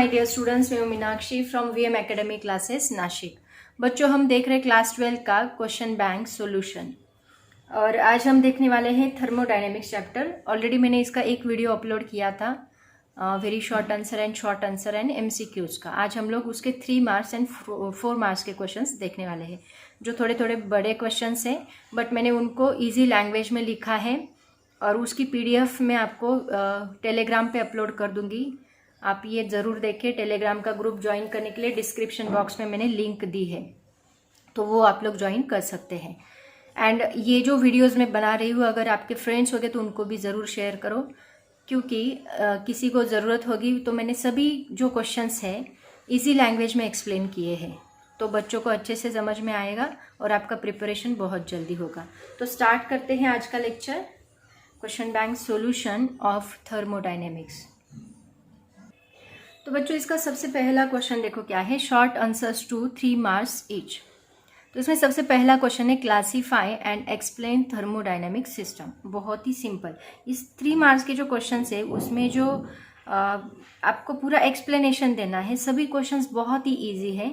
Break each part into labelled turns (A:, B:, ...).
A: My dear students, मैं हूं Meenakshi from VM academy classes Nashik. बच्चों, हम देख रहे हैं क्लास 12 का क्वेश्चन बैंक सॉल्यूशन और आज हम देखने वाले हैं थर्मोडायनेमिक्स चैप्टर। ऑलरेडी मैंने इसका एक वीडियो अपलोड किया था, very short answer and MCQs का। आज हम लोग उसके 3 मार्क्स एंड 4 मार्क्स के क्वेश्चंस देखने वाले हैं, जो थोड़े थोड़े बड़े क्वेश्चंस हैं, बट मैंने उनको ईजी लैंग्वेज में लिखा है और उसकी पीडीएफ मैं आपको टेलीग्राम पे अपलोड कर दूंगी। आप ये ज़रूर देखें। टेलीग्राम का ग्रुप ज्वाइन करने के लिए डिस्क्रिप्शन बॉक्स में मैंने लिंक दी है, तो वो आप लोग ज्वाइन कर सकते हैं। एंड ये जो वीडियोस मैं बना रही हूँ, अगर आपके फ्रेंड्स हो गए तो उनको भी ज़रूर शेयर करो, क्योंकि किसी को ज़रूरत होगी। तो मैंने सभी जो क्वेश्चंस हैं इजी लैंग्वेज में एक्सप्लेन किए हैं, तो बच्चों को अच्छे से समझ में आएगा और आपका प्रिपरेशन बहुत जल्दी होगा। तो स्टार्ट करते हैं आज का lecture, question bank solution of thermodynamics. तो बच्चों, इसका सबसे पहला क्वेश्चन देखो क्या है, short answers to 3 marks each. तो इसमें सबसे पहला क्वेश्चन है classify and explain thermodynamic system. बहुत ही सिंपल। इस 3 मार्क्स के जो क्वेश्चंस है उसमें जो आपको पूरा एक्सप्लेनेशन देना है। सभी क्वेश्चंस बहुत ही इजी है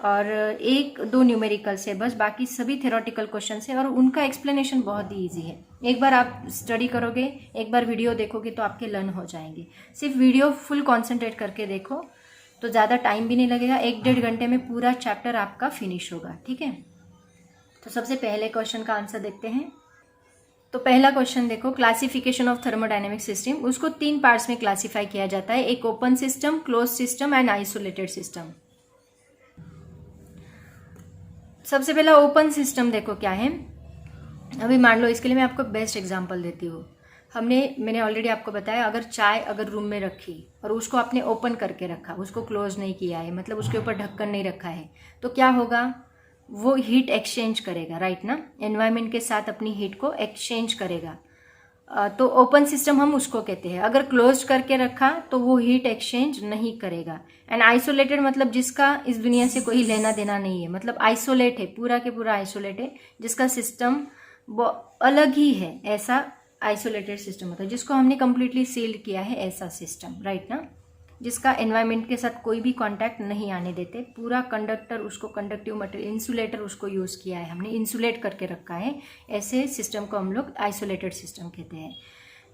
A: और 1-2 न्यूमेरिकल्स है बस, बाकी सभी थ्योरेटिकल क्वेश्चंस है और उनका एक्सप्लेनेशन बहुत ही इजी है। एक बार आप स्टडी करोगे, एक बार वीडियो देखोगे तो आपके लर्न हो जाएंगे। सिर्फ वीडियो फुल कॉन्सेंट्रेट करके देखो तो ज़्यादा टाइम भी नहीं लगेगा, 1-1.5 घंटे में पूरा चैप्टर आपका फिनिश होगा। ठीक है, तो सबसे पहले क्वेश्चन का आंसर देखते हैं। तो पहला क्वेश्चन देखो, क्लासिफिकेशन ऑफ थर्मोडायनेमिक सिस्टम। उसको 3 पार्ट्स में क्लासीफाई किया जाता है, एक open system, close system and isolated system. सबसे पहला ओपन सिस्टम देखो क्या है। अभी मान लो, इसके लिए मैं आपको बेस्ट एग्जांपल देती हूँ। मैंने ऑलरेडी आपको बताया, अगर चाय अगर रूम में रखी और उसको आपने ओपन करके रखा, उसको क्लोज नहीं किया है, मतलब उसके ऊपर ढक्कन नहीं रखा है, तो क्या होगा, वो हीट एक्सचेंज करेगा, राइट ना। एनवायरनमेंट के साथ अपनी हीट को एक्सचेंज करेगा, तो ओपन सिस्टम हम उसको कहते हैं। अगर क्लोज करके रखा तो वो हीट एक्सचेंज नहीं करेगा। एंड आइसोलेटेड मतलब जिसका इस दुनिया से कोई लेना देना नहीं है, मतलब आइसोलेट है, पूरा के पूरा आइसोलेट है, जिसका सिस्टम वो अलग ही है, ऐसा आइसोलेटेड सिस्टम होता है। जिसको हमने कंप्लीटली सील्ड किया है, ऐसा सिस्टम, राइट ना। जिसका एनवायरनमेंट के साथ कोई भी कांटेक्ट नहीं आने देते, पूरा कंडक्टर, उसको कंडक्टिव मटेरियल, इंसुलेटर उसको यूज़ किया है, हमने इंसुलेट करके रखा है, ऐसे सिस्टम को हम लोग आइसोलेटेड सिस्टम कहते हैं।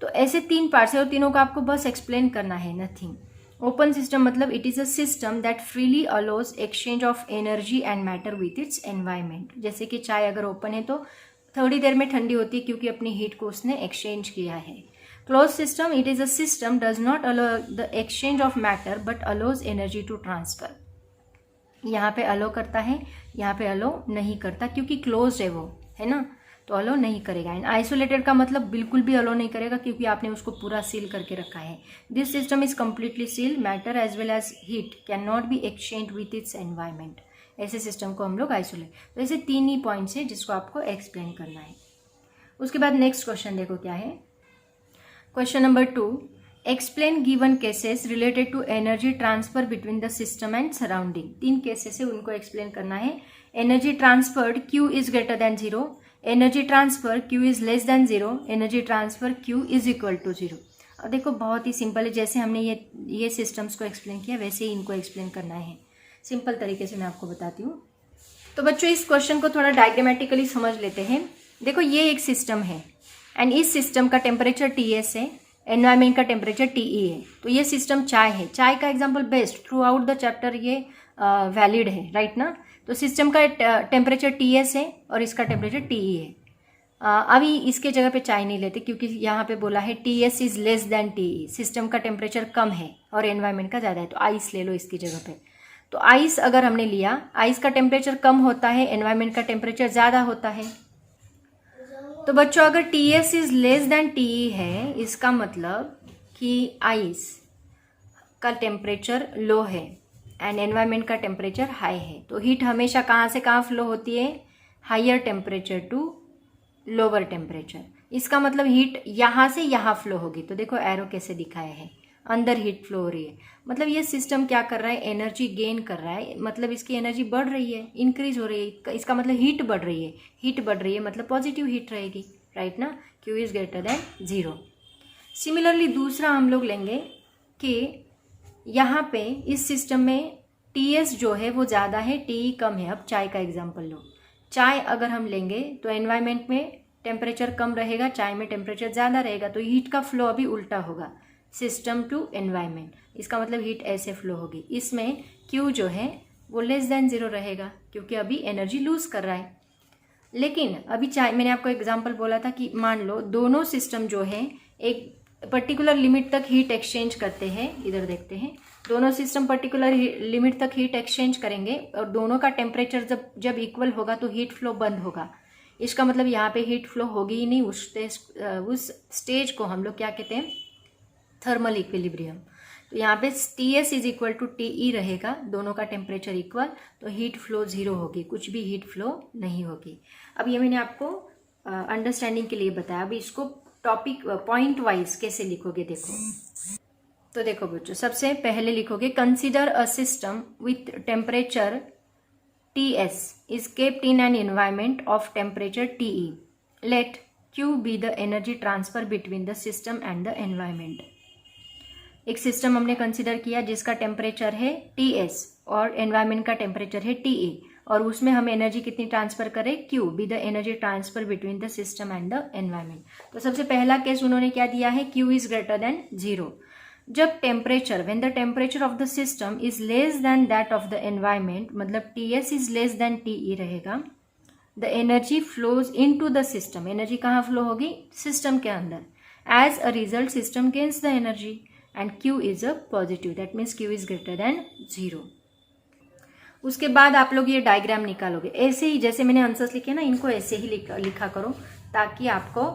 A: तो ऐसे 3 पार्ट्स है और तीनों को आपको बस एक्सप्लेन करना है, नथिंग। ओपन सिस्टम मतलब it is a system that freely allows exchange of energy and matter with its environment. जैसे कि चाय अगर ओपन है तो थोड़ी देर में ठंडी होती है, क्योंकि अपनी हीट को उसने एक्सचेंज किया है। Close system, it is a system does not allow the exchange of matter but allows energy to transfer. यहाँ पे अलो करता है, यहाँ पे अलो नहीं करता, क्योंकि क्लोज है वो, है ना, तो अलो नहीं करेगा। एंड आइसोलेटेड का मतलब बिल्कुल भी अलो नहीं करेगा, क्योंकि आपने उसको पूरा सील करके रखा है। This system is completely seal, matter as well as heat can not be exchange with its environment. ऐसे सिस्टम को हम लोग आइसोलेट। तो ऐसे 3 ही पॉइंट्स है जिसको आपको एक्सप्लेन करना है। उसके बाद नेक्स्ट क्वेश्चन देखो क्या है। Question number 2, explain given cases related to energy transfer between the system and surrounding. 3 cases है, उनको एक्सप्लेन करना है। Energy transferred Q is greater than 0, energy transfer Q is less than 0, energy transfer Q is equal to 0। अब देखो बहुत ही simple है, जैसे हमने ये सिस्टम्स को एक्सप्लेन किया वैसे ही इनको एक्सप्लेन करना है। सिंपल तरीके से मैं आपको बताती हूँ। तो बच्चों, इस क्वेश्चन को थोड़ा डायग्रामेटिकली समझ लेते हैं। देखो, ये एक सिस्टम है एंड इस सिस्टम का टेम्परेचर Ts है, एनवायरनमेंट का टेम्परेचर Te है। तो ये सिस्टम चाय है, चाय का example best through out the chapter ये वैलिड है, राइट ना। तो सिस्टम का टेम्परेचर Ts है और इसका टेम्परेचर Te है। अभी इसके जगह पे चाय नहीं लेते, क्योंकि यहाँ पे बोला है Ts is less than Te, system का टेम्परेचर कम है और एनवायरनमेंट का ज़्यादा है, तो आइस ले लो इसकी जगह पे। तो आइस अगर हमने लिया, आइस का टेम्परेचर कम होता है, एनवायरनमेंट का टेम्परेचर ज़्यादा होता है। तो बच्चों, अगर Ts is less than Te है, इसका मतलब कि आइस का टेम्परेचर लो है एंड एनवायरनमेंट का टेम्परेचर हाई है। तो हीट हमेशा कहाँ से कहाँ फ्लो होती है, higher temperature to lower temperature. इसका मतलब हीट यहाँ से यहाँ फ्लो होगी। तो देखो एरो कैसे दिखाया है, अंदर हीट फ्लो हो रही है, मतलब ये सिस्टम क्या कर रहा है, एनर्जी गेन कर रहा है, मतलब इसकी एनर्जी बढ़ रही है, इंक्रीज हो रही है। इसका मतलब हीट बढ़ रही है, हीट बढ़ रही है मतलब पॉजिटिव हीट रहेगी, राइट ना। Q is greater than 0। Similarly दूसरा हम लोग लेंगे कि यहाँ पे इस सिस्टम में Ts जो है वो ज़्यादा है, Te कम है। अब चाय का एग्जाम्पल लो। चाय अगर हम लेंगे तो एनवायरनमेंट में टेम्परेचर कम रहेगा, चाय में टेम्परेचर ज़्यादा रहेगा, तो हीट का फ्लो अभी उल्टा होगा, सिस्टम टू एनवायरनमेंट। इसका मतलब हीट ऐसे फ्लो होगी। इसमें Q जो है वो लेस देन 0 रहेगा क्योंकि अभी एनर्जी लूज कर रहा है। लेकिन अभी चाय, मैंने आपको एग्जाम्पल बोला था कि मान लो दोनों सिस्टम जो है एक पर्टिकुलर लिमिट तक हीट एक्सचेंज करते हैं। इधर देखते हैं, दोनों सिस्टम पर्टिकुलर लिमिट तक हीट एक्सचेंज करेंगे और दोनों का टेम्परेचर जब इक्वल होगा तो हीट फ्लो बंद होगा। इसका मतलब यहाँ पे हीट फ्लो होगी ही नहीं। उस स्टेज को हम लोग क्या कहते हैं, थर्मल इक्विलिब्रियम। तो यहाँ पे Ts is equal to Te रहेगा, दोनों का टेम्परेचर इक्वल, तो हीट फ्लो 0 होगी, कुछ भी हीट फ्लो नहीं होगी। अब ये मैंने आपको अंडरस्टैंडिंग के लिए बताया। अभी इसको टॉपिक पॉइंट वाइज कैसे लिखोगे देखो। तो देखो बच्चों, सबसे पहले लिखोगे consider a system with temperature Ts is kept in an environment of temperature Te. Let Q be the energy transfer between the system and the environment. एक सिस्टम हमने कंसीडर किया जिसका टेम्परेचर है Ts और एनवायरनमेंट का temperature है Te, और उसमें हम एनर्जी कितनी ट्रांसफर करें, Q be the energy transfer between the system and the environment. तो सबसे पहला केस उन्होंने क्या दिया है, Q इज ग्रेटर देन 0। जब temperature, when the temperature of the system is less than that of the environment, मतलब Ts is less than Te रहेगा, the energy flows into the system. Energy कहाँ flow होगी, system के अंदर। As a result system gains the energy and Q is a positive, that means Q is greater than 0। उसके बाद आप लोग ये डायग्राम निकालोगे ऐसे ही, जैसे मैंने आंसर्स लिखे ना, इनको ऐसे ही लिखा करो ताकि आपको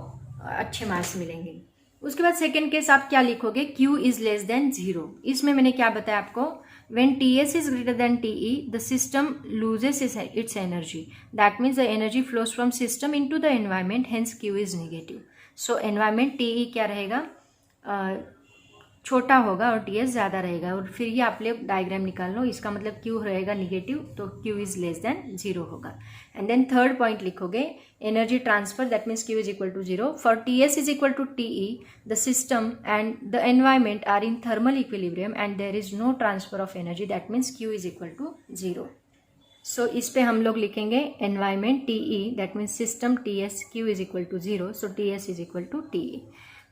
A: अच्छे मार्क्स मिलेंगे। उसके बाद सेकेंड केस आप क्या लिखोगे, Q is less than 0। इसमें मैंने क्या बताया आपको, when Ts is greater than Te the system loses its energy, that means the energy flows from system into the environment, hence Q is negative। so environment Te क्या रहेगा, छोटा होगा और Ts ज़्यादा रहेगा। और फिर ये आप लोग डायग्राम निकाल लो, इसका मतलब Q रहेगा निगेटिव, तो Q इज लेस देन 0 होगा। एंड देन थर्ड पॉइंट लिखोगे energy transfer, that means Q is equal to 0 for Ts is equal to Te, the system and the environment are in thermal equilibrium and there is no transfer of energy, that means Q is equal to 0। So इस पे हम लोग लिखेंगे environment Te, that means system Ts, Q is equal to 0, so Ts is equal to Te।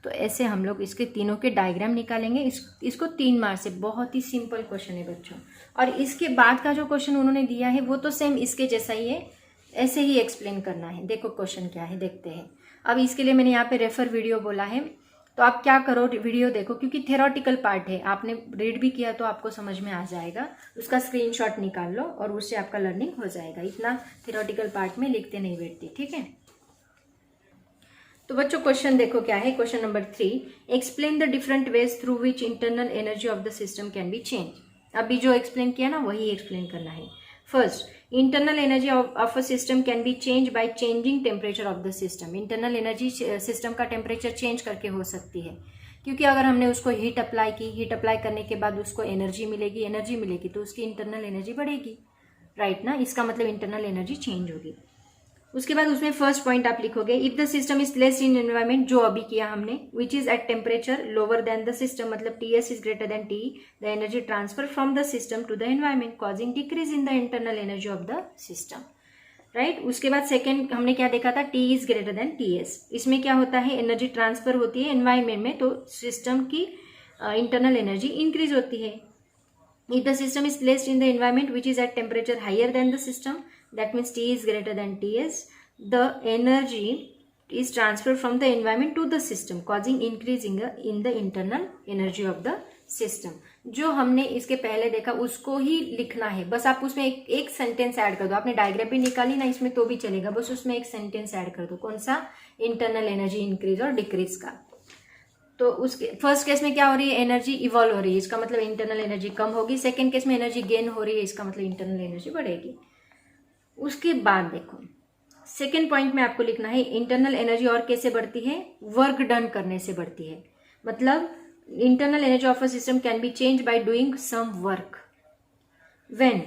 A: तो ऐसे हम लोग इसके तीनों के डायग्राम निकालेंगे। इसको 3 मार्क्स से, बहुत ही सिंपल क्वेश्चन है बच्चों। और इसके बाद का जो क्वेश्चन उन्होंने दिया है वो तो सेम इसके जैसा ही है, ऐसे ही एक्सप्लेन करना है। देखो क्वेश्चन क्या है, देखते हैं। अब इसके लिए मैंने यहाँ पे रेफर वीडियो बोला है, तो आप क्या करो, वीडियो देखो, क्योंकि थेरोटिकल पार्ट है, आपने रीड भी किया तो आपको समझ में आ जाएगा। उसका स्क्रीनशॉट निकाल लो और उससे आपका लर्निंग हो जाएगा। इतना थेरोटिकल पार्ट में लिखते नहीं बैठती, ठीक है। तो बच्चों क्वेश्चन देखो क्या है, question number 3, explain the different ways through which internal energy of the system can be change. अभी जो एक्सप्लेन किया ना वही एक्सप्लेन करना है। First, internal energy of a system can be change by changing temperature of the system. Internal energy system का temperature change करके हो सकती है, क्योंकि अगर हमने उसको हीट अप्लाई की, हीट अप्लाई करने के बाद उसको एनर्जी मिलेगी तो उसकी इंटरनल एनर्जी बढ़ेगी, राइट ना। इसका मतलब इंटरनल एनर्जी चेंज होगी। उसके बाद उसमें फर्स्ट पॉइंट आप लिखोगे, if the system is placed in environment, जो अभी किया हमने, which is at temperature lower than the system, मतलब Ts is greater than Te, the energy transfer from the system to the environment causing decrease in the internal energy of the system, right. उसके बाद second हमने क्या देखा था, T is greater than Ts। इसमें क्या होता है, एनर्जी ट्रांसफर होती है एनवायरमेंट में, तो सिस्टम की इंटरनल एनर्जी इंक्रीज होती है। If the system is placed in the environment which is at temperature higher than the system, that means T is greater than Ts, the energy is transferred from the environment to the system, causing increase in the internal energy of the system। जो हमने इसके पहले देखा उसको ही लिखना है, बस आप उसमें एक सेंटेंस ऐड कर दो। आपने डायग्राम भी निकाली ना इसमें तो भी चलेगा, बस उसमें एक सेंटेंस ऐड कर दो। कौन सा, इंटरनल एनर्जी इंक्रीज और डिक्रीज का। तो उसके फर्स्ट केस में क्या हो रही है, एनर्जी इवॉल्व हो रही है, इसका मतलब इंटरनल एनर्जी कम होगी। सेकेंड केस में एनर्जी गेन हो रही है, इसका मतलब इंटरनल एनर्जी बढ़ेगी। उसके बाद देखो सेकेंड पॉइंट में आपको लिखना है, इंटरनल एनर्जी और कैसे बढ़ती है, वर्क डन करने से बढ़ती है। मतलब internal energy of a system can be change by doing some work. When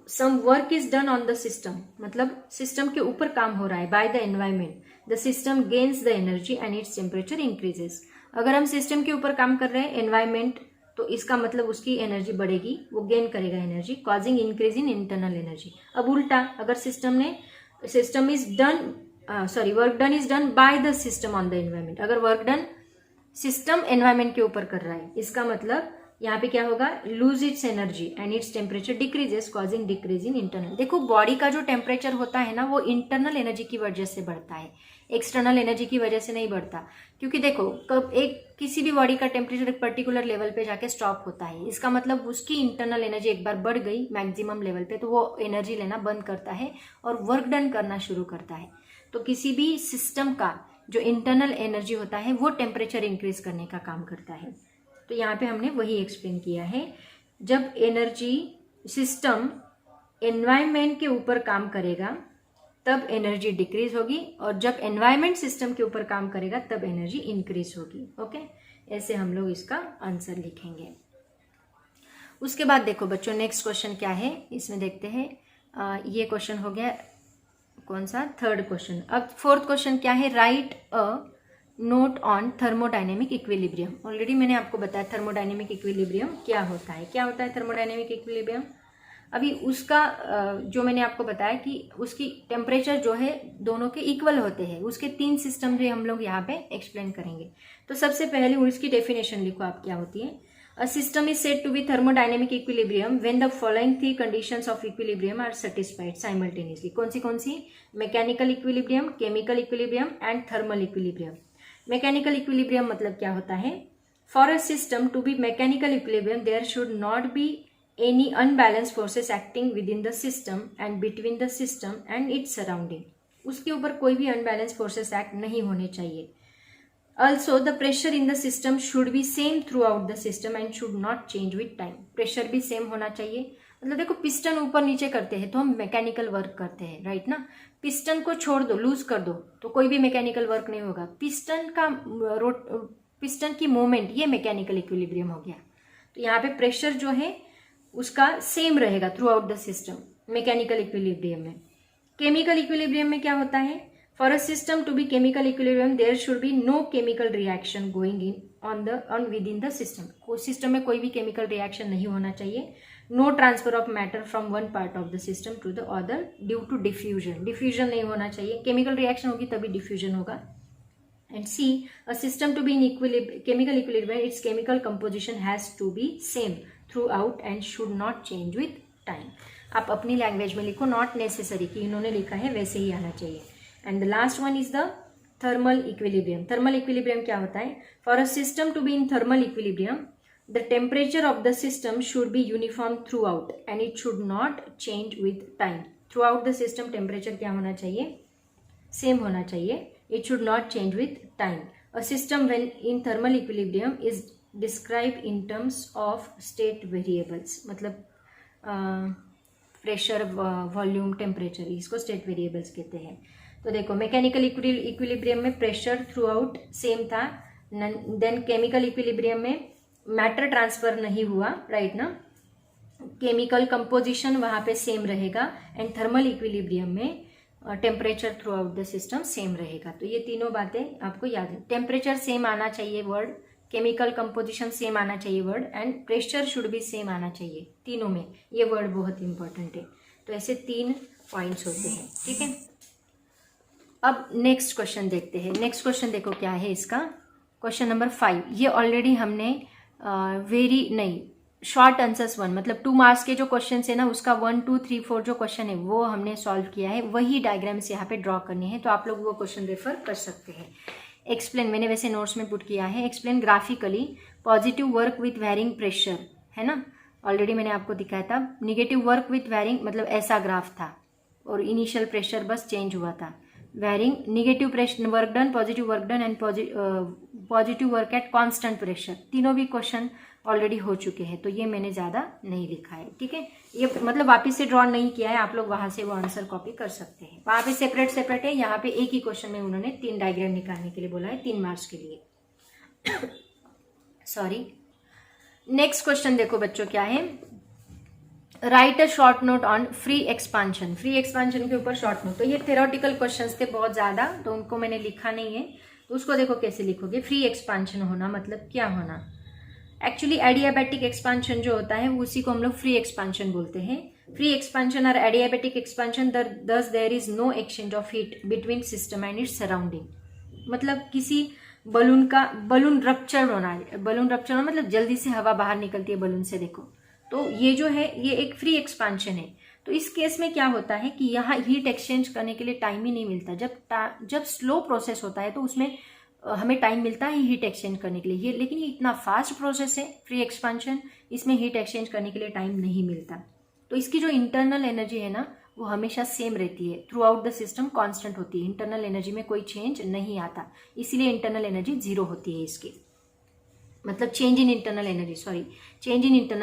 A: some work is done on the system, मतलब सिस्टम के ऊपर काम हो रहा है, by the environment, the system gains the energy and its temperature increases. अगर हम system के ऊपर काम कर रहे हैं, एनवायरमेंट तो इसका मतलब उसकी एनर्जी बढ़ेगी, वो गेन करेगा energy, causing increase in internal energy. अब उल्टा, अगर work done is done by the system on the environment, अगर वर्क डन सिस्टम एनवायरमेंट के ऊपर कर रहा है, इसका मतलब यहाँ पे क्या होगा, lose its energy and its temperature decreases causing decrease in internal. देखो बॉडी का जो टेम्परेचर होता है ना, वो इंटरनल एनर्जी की वजह से बढ़ता है, एक्सटर्नल एनर्जी की वजह से नहीं बढ़ता। क्योंकि देखो कब किसी भी बॉडी का टेम्परेचर एक पर्टिकुलर लेवल पे जाके स्टॉप होता है, इसका मतलब उसकी इंटरनल एनर्जी एक बार बढ़ गई मैक्सिमम लेवल पे, तो वो एनर्जी लेना बंद करता है और वर्क डन करना शुरू करता है। तो किसी भी सिस्टम का जो इंटरनल एनर्जी होता है वो टेम्परेचर इंक्रीज करने का काम करता है। तो यहाँ पे हमने वही एक्सप्लेन किया है, जब एनर्जी सिस्टम एनवायरनमेंट के ऊपर काम करेगा तब एनर्जी डिक्रीज होगी, और जब एनवायरनमेंट सिस्टम के ऊपर काम करेगा तब एनर्जी इंक्रीज होगी। ओके, ऐसे हम लोग इसका आंसर लिखेंगे। उसके बाद देखो बच्चों, नेक्स्ट क्वेश्चन क्या है इसमें देखते हैं। ये क्वेश्चन हो गया कौन सा, थर्ड क्वेश्चन। अब फोर्थ क्वेश्चन क्या है, right a note on thermodynamic equilibrium. Already मैंने आपको बताया थर्मोडायनेमिक इक्विलिब्रियम क्या होता है। क्या होता है थर्मोडायनेमिक इक्विलिब्रियम? अभी उसका जो मैंने आपको बताया कि उसकी टेम्परेचर जो है दोनों के इक्वल होते हैं, उसके 3 सिस्टम जो हम लोग यहाँ पे एक्सप्लेन करेंगे। तो सबसे पहले उसकी डेफिनेशन लिखो आप, क्या होती है। A system is said to be thermodynamic equilibrium when the following 3 conditions of equilibrium are satisfied simultaneously. कौन सी? Mechanical equilibrium, chemical equilibrium and thermal equilibrium. Mechanical equilibrium मतलब क्या होता है? For a system to be mechanical equilibrium, there should not be any unbalanced forces acting within the system and between the system and its surrounding. उसके ऊपर कोई भी unbalanced forces act नहीं होने चाहिए। Also, the pressure in the system should be same throughout the system and should not change with time. Pressure भी same होना चाहिए। मतलब देखो पिस्टन ऊपर नीचे करते हैं तो हम मैकेनिकल वर्क करते हैं, राइट ना। पिस्टन को छोड़ दो, लूज कर दो तो कोई भी मैकेनिकल वर्क नहीं होगा। पिस्टन की मूवमेंट, ये मैकेनिकल इक्विलिब्रियम हो गया। तो यहाँ पे प्रेशर जो है उसका सेम रहेगा through out the system, mechanical equilibrium में। केमिकल इक्विलिब्रियम में क्या होता है? For a system to be chemical equilibrium, there should be no chemical reaction going on within the system. System में कोई भी chemical reaction नहीं होना चाहिए। No transfer of matter from one part of the system to the other due to diffusion. Diffusion नहीं होना चाहिए। chemical reaction होगी तभी diffusion होगा। And C, a system to be in chemical equilibrium, its chemical composition has to be same throughout and should not change with time. आप अपनी language में लिखो, not necessary कि इन्होंने लिखा है वैसे ही आना चाहिए। And the last one is the thermal equilibrium. Thermal equilibrium क्या होता है? For a system to be in thermal equilibrium, the temperature of the system should be uniform throughout and it should not change with time. Throughout the system temperature क्या होना चाहिए? Same होना चाहिए. It should not change with time. A system when in thermal equilibrium is described in terms of state variables. मतलब pressure, volume, temperature, इसको state variables कहते हैं। तो देखो मैकेनिकल इक्विलिब्रियम में प्रेशर थ्रू आउट सेम था, देन केमिकल इक्विलिब्रियम में matter transfer नहीं हुआ, राइट ना। केमिकल कंपोजिशन वहाँ पे सेम रहेगा एंड थर्मल इक्विलिब्रियम में temperature through out the system same रहेगा। तो ये तीनों बातें आपको याद है। टेम्परेचर सेम आना चाहिए वर्ड, केमिकल कंपोजिशन सेम आना चाहिए वर्ड एंड प्रेशर शुड भी सेम आना चाहिए। तीनों में ये वर्ड बहुत इंपॉर्टेंट है। तो ऐसे 3 पॉइंट्स होते हैं, ठीक है। अब नेक्स्ट क्वेश्चन देखते हैं। नेक्स्ट क्वेश्चन देखो क्या है इसका, क्वेश्चन नंबर 5। ये ऑलरेडी हमने शॉर्ट आंसर्स 1 मतलब 2 मार्क्स के जो क्वेश्चन है ना, उसका 1, 2, 3, 4 जो क्वेश्चन है वो हमने सॉल्व किया है। वही डायग्राम्स यहाँ पे ड्रॉ करनी है, तो आप लोग वो क्वेश्चन रेफर कर सकते हैं। एक्सप्लेन, मैंने वैसे नोट्स में पुट किया है। Explain graphically positive work with varying pressure, है ना, ऑलरेडी मैंने आपको दिखाया था। निगेटिव वर्क विथ वेरिंग मतलब ऐसा ग्राफ था और इनिशियल प्रेशर बस चेंज हुआ था। Varying negative pressure work done, positive work done and positive work at constant pressure, तीनों भी क्वेश्चन ऑलरेडी हो चुके हैं, तो ये मैंने ज़्यादा नहीं लिखा है, ठीक है। ये मतलब वापस से ड्रॉ नहीं किया है, आप लोग वहाँ से वो आंसर कॉपी कर सकते हैं। वहाँ पे सेपरेट है, यहाँ पे एक ही क्वेश्चन में उन्होंने 3 डायग्राम निकालने के लिए बोला है 3 मार्क्स के लिए। सॉरी। नेक्स्ट क्वेश्चन देखो बच्चों क्या है, right a short note on free expansion. Free expansion के ऊपर शॉर्ट नोट, तो ये थ्योरेटिकल क्वेश्चंस थे बहुत ज़्यादा, तो उनको मैंने लिखा नहीं है। तो उसको देखो कैसे लिखोगे। फ्री एक्सपांशन होना मतलब क्या होना, एक्चुअली एडियाबैटिक एक्सपांशन जो होता है उसी को हम लोग फ्री एक्सपांशन बोलते हैं। फ्री एक्सपांशन और adiabatic expansion thus there is no exchange of heat between system and its surrounding. मतलब किसी बलून रप्चर होना है, बलून रप्चर होना मतलब जल्दी से हवा बाहर निकलती है बलून से, देखो तो ये जो है ये एक फ्री एक्सपांशन है। तो इस केस में क्या होता है कि यहाँ हीट एक्सचेंज करने के लिए टाइम ही नहीं मिलता। जब स्लो प्रोसेस होता है तो उसमें हमें टाइम मिलता है हीट एक्सचेंज करने के लिए, ये लेकिन ये इतना फास्ट प्रोसेस है फ्री एक्सपांशन, इसमें हीट एक्सचेंज करने के लिए टाइम नहीं मिलता। तो इसकी जो इंटरनल एनर्जी है ना वो हमेशा सेम रहती है, through out the system constant होती है, इंटरनल एनर्जी में कोई चेंज नहीं आता, इसीलिए इंटरनल एनर्जी जीरो होती है इसकी। मतलब change in internal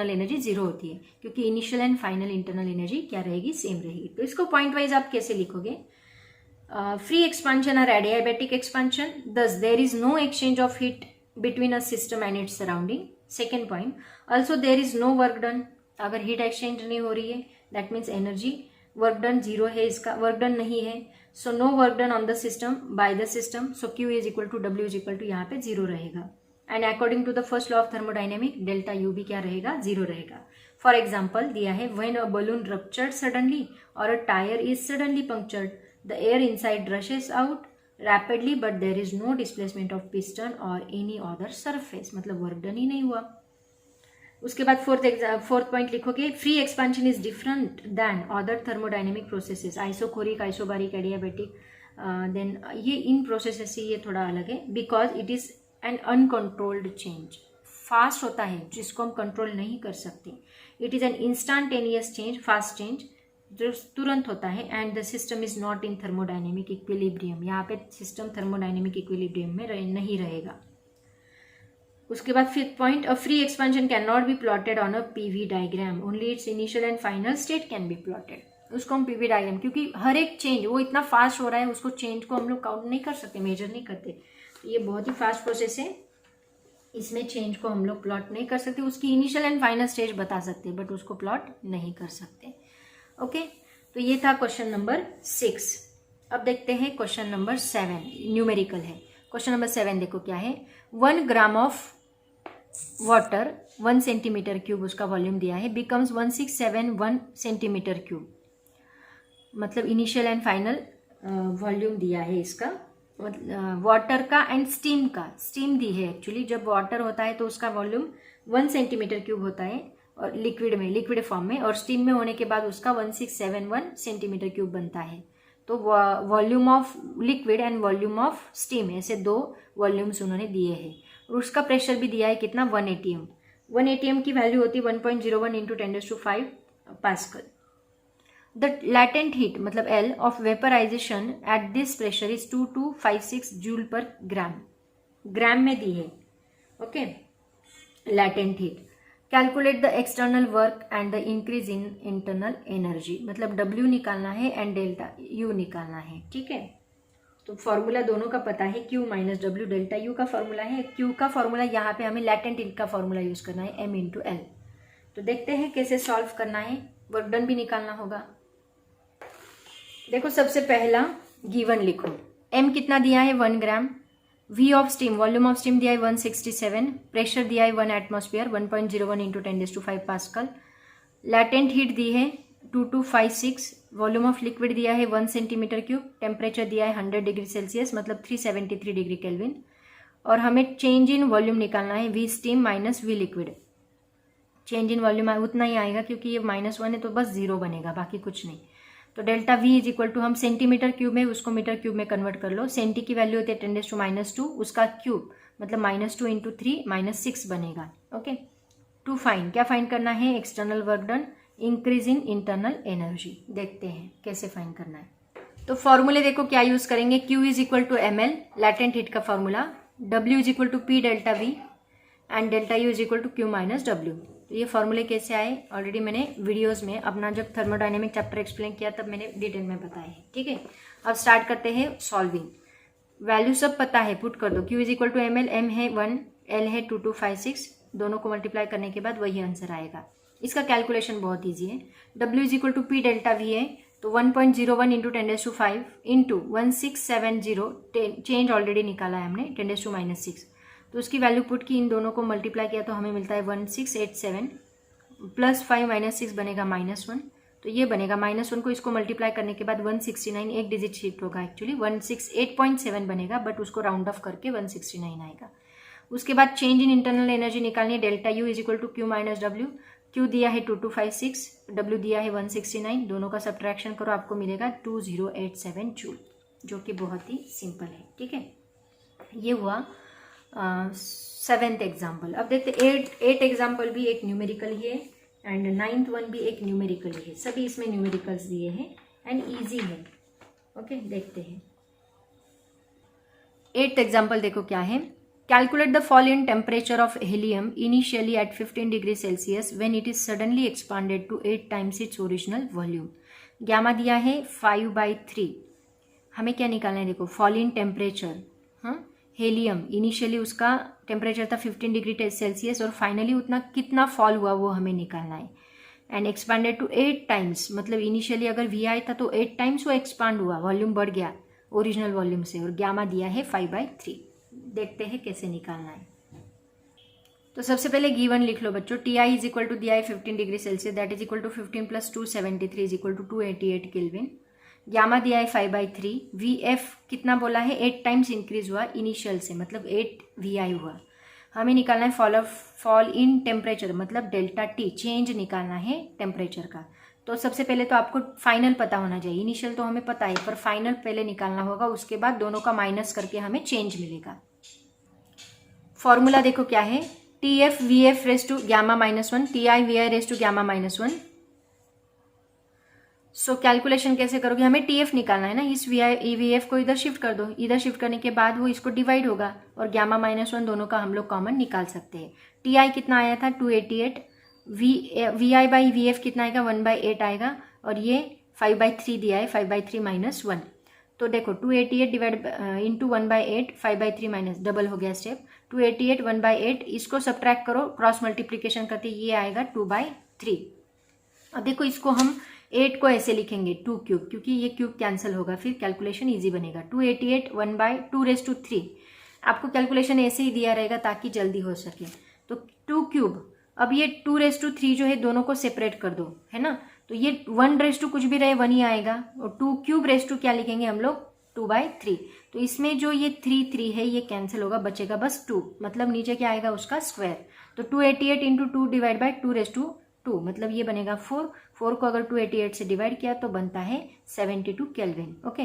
A: energy zero होती है, क्योंकि initial and final internal energy क्या रहेगी, सेम रहेगी। तो इसको पॉइंट वाइज आप कैसे लिखोगे, फ्री एक्सपांशन और adiabatic expansion, thus there is no exchange of heat between a system and its surrounding. Second point, also there is no work done, अगर हीट एक्सचेंज नहीं हो रही है that means energy work done zero है, इसका work done नहीं है, so no work done on the system by the system, so Q is equal to W is equal to यहाँ पे जीरो रहेगा। And according to the first law of thermodynamic delta U भी क्या रहेगा, zero रहेगा। For example दिया है, when a balloon ruptured suddenly और a tyre is suddenly punctured, the air inside rushes out rapidly but there is no displacement of piston और any other surface, मतलब work done ही नहीं हुआ। उसके बाद फोर्थ पॉइंट लिखोगे, free expansion is different than other thermodynamic processes, isochoric, isobaric, adiabatic, then ये इन processes से ये थोड़ा अलग है, because it is an uncontrolled change, fast होता है जिसको हम कंट्रोल नहीं कर सकते। It is an instantaneous change, fast change जो तुरंत होता है, and the system is not in thermodynamic equilibrium, यहाँ पे सिस्टम थर्मोडाइनेमिक इक्विलिब्रियम में नहीं रहेगा। उसके बाद fifth point, a free expansion can not B plotted on a PV diagram, only it's initial and final state can be plotted. उसको हम PV diagram, क्योंकि हर एक चेंज वो इतना फास्ट हो रहा है, उसको चेंज को हम लोग काउंट नहीं कर सकते, मेजर नहीं करते। तो ये बहुत ही फास्ट प्रोसेस है, इसमें चेंज को हम लोग प्लॉट नहीं कर सकते, उसकी इनिशियल एंड फाइनल स्टेज बता सकते बट उसको प्लॉट नहीं कर सकते। ओके, तो ये था क्वेश्चन नंबर 6। अब देखते हैं क्वेश्चन नंबर 7, न्यूमेरिकल है। क्वेश्चन नंबर 7 देखो क्या है, 1 gram of water 1 centimetre cube उसका वॉल्यूम दिया है, बिकम्स 1671 सेंटीमीटर क्यूब, मतलब इनिशियल एंड फाइनल वॉल्यूम दिया है इसका, वाटर का एंड स्टीम का। स्टीम दी है एक्चुअली, जब वाटर होता है तो उसका वॉल्यूम 1 सेंटीमीटर क्यूब होता है और लिक्विड फॉर्म में, और स्टीम में होने के बाद उसका 1671 सेंटीमीटर क्यूब बनता है। तो volume of liquid and volume of steam, ऐसे 2 वॉल्यूम्स उन्होंने दिए हैं, और उसका प्रेशर भी दिया है कितना, 1 atm। 1 atm की वैल्यू होती है 1.01 into 10⁵ pascal. The latent heat मतलब L of vaporisation at this pressure is 2256 joule per gram में दी है। Okay, latent heat. Calculate the external work and the increase in internal energy, मतलब W निकालना है एंड डेल्टा U निकालना है। ठीक है, तो फॉर्मूला दोनों का पता है, Q minus W, delta U का फॉर्मूला है, Q का फॉर्मूला यहाँ पे हमें लैटेंट हीट का फॉर्मूला यूज करना है, M इंटू L। तो देखते हैं कैसे सॉल्व करना है, वर्क डन भी निकालना होगा। देखो सबसे पहला गिवन लिखो, M कितना दिया है 1 gram, V of steam, volume of steam दिया है 167, प्रेशर दिया है 1 atmosphere 1.01 into 10⁵ pascal, latent heat दी है 2256, वॉल्यूम ऑफ लिक्विड दिया है 1 सेंटीमीटर क्यूब, टेम्परेचर दिया है 100 डिग्री सेल्सियस मतलब 373 डिग्री केल्विन, और हमें चेंज इन वॉल्यूम निकालना है, V steam minus V liquid. Change in volume उतना ही आएगा क्योंकि ये -1 है तो बस 0 बनेगा, बाकी कुछ नहीं। तो delta V is equal to, हम सेंटीमीटर क्यूब में उसको मीटर क्यूब में कन्वर्ट कर लो, सेंटी की वैल्यू होती है 10⁻², उसका क्यूब मतलब -2 इंटू 3 -6 बनेगा। ओके, टू फाइंड, क्या फाइंड करना है, external work done, increase in internal energy. देखते हैं कैसे फाइंड करना है। तो फॉर्मूले देखो क्या यूज करेंगे, Q is equal to ml latent heat का formula, W is equal to P delta V and delta U is equal to Q minus W। तो ये फॉर्मूले कैसे आए ऑलरेडी मैंने वीडियोस में अपना जब थर्मोडायनेमिक चैप्टर एक्सप्लेन किया तब मैंने डिटेल में बताया है। ठीक है, अब स्टार्ट करते हैं सॉल्विंग। वैल्यू सब पता है, पुट कर दो, Q is equal to ml, M है 1, L है 2256, दोनों को मल्टीप्लाई करने के बाद वही आंसर आएगा। इसका कैलकुलेशन बहुत ईजी है, W is equal to P delta V है तो 1.01 इंटू 10⁵ इंटू 1670, चेंज ऑलरेडी निकाला है हमने 10⁻⁶, तो उसकी वैल्यू पुट की, इन दोनों को मल्टीप्लाई किया तो हमें मिलता है 1687 प्लस 5 माइनस 6 बनेगा -1, तो ये बनेगा -1 को इसको मल्टीप्लाई करने के बाद 169 एक डिजिट शिफ्ट होगा, एक्चुअली 168.7 बनेगा, बट उसको राउंड ऑफ करके 169 आएगा। उसके बाद चेंज इन इंटरनल एनर्जी निकालनी है, delta U is equal to Q minus W. Q दिया है 2256, डब्ल्यू दिया है 169, दोनों का सब्ट्रैक्शन करो, आपको मिलेगा 2087 जूल, जो कि बहुत ही सिंपल है। ठीक है, ये हुआ 7th एग्जाम्पल। अब देखते 8 एग्जाम्पल भी एक न्यूमेरिकल ही है एंड 9th वन भी एक न्यूमेरिकल ही है, सभी इसमें न्यूमेरिकल्स दिए हैं एंड ईजी है। ओके, देखते हैं 8th एग्जाम्पल। देखो क्या है, calculate the fall in temperature of helium initially at 15 degree Celsius when it is suddenly expanded to 8 times its original volume. Gamma दिया है 5/3, हमें क्या निकालना है, देखो फॉल इन टेम्परेचर, हाँ हीलियम इनिशियली उसका टेम्परेचर था 15 डिग्री सेल्सियस और फाइनली उतना कितना फॉल हुआ वो हमें निकालना है। एंड एक्सपांडेड टू 8 टाइम्स, मतलब इनिशियली अगर Vi था तो 8 टाइम्स वो एक्सपांड हुआ, वॉल्यूम बढ़ गया ओरिजिनल वॉल्यूम से, और गैमा दिया है 5/3। देखते हैं कैसे निकालना है। तो सबसे पहले गिवन लिख लो बच्चों, Ti इज इक्वल टू दिया है 15 degree Celsius, that is equal to 15 plus 273 is equal to 288 kelvin. Gamma दिया है 5/3, Vf कितना बोला है 8 टाइम्स इंक्रीज हुआ इनिशियल से, मतलब 8 Vi हुआ। हमें निकालना है फॉल इन टेम्परेचर, मतलब डेल्टा टी, चेंज निकालना है टेम्परेचर का। तो सबसे पहले तो आपको फाइनल पता होना चाहिए, इनिशियल तो हमें पता है पर फाइनल पहले निकालना होगा, उसके बाद दोनों का माइनस करके हमें चेंज मिलेगा। फॉर्मूला देखो क्या है, TF VF raise to gamma -1, TI VI raise to gamma -1। So calculation कैसे करोगे, हमें TF निकालना है ना, इस VF को इधर शिफ्ट कर दो, इधर शिफ्ट करने के बाद वो इसको डिवाइड होगा और गैमा -1 दोनों का हम लोग कॉमन निकाल सकते हैं। TI कितना आया था 288, VI बाई VF कितना आएगा 1/8 आएगा, और ये 5/3 दिया है, 5/3 - 1। तो देखो 288 डिवाइड इंटू 1/8, 5/3 माइनस डबल हो गया स्टेप, 288 1/8, इसको सब्ट्रैक्ट करो, क्रॉस मल्टीप्लीकेशन करते ये आएगा 2/3। अब देखो इसको हम 8 को ऐसे लिखेंगे 2 क्यूब, क्योंकि ये क्यूब कैंसिल होगा, फिर कैलकुलेशन इजी बनेगा। 288 1/2⁻²3, आपको कैलकुलेशन ऐसे ही दिया रहेगा ताकि जल्दी हो सके। तो 2 क्यूब, अब ये 2⁻³ जो है दोनों को सेपरेट कर दो, है ना, तो ये 1⁻² कुछ भी रहे 1 ही आएगा, और 2 क्यूब रेस क्या लिखेंगे हम लोग 2/3। तो इसमें जो ये 3 है ये कैंसिल होगा, बचेगा बस 2, मतलब नीचे क्या आएगा उसका स्क्वायर। तो 288 इंटू 2 डिवाइड बाई 2⁻², मतलब ये बनेगा 4 को अगर 288 से डिवाइड किया तो बनता है 72 केल्विन। ओके,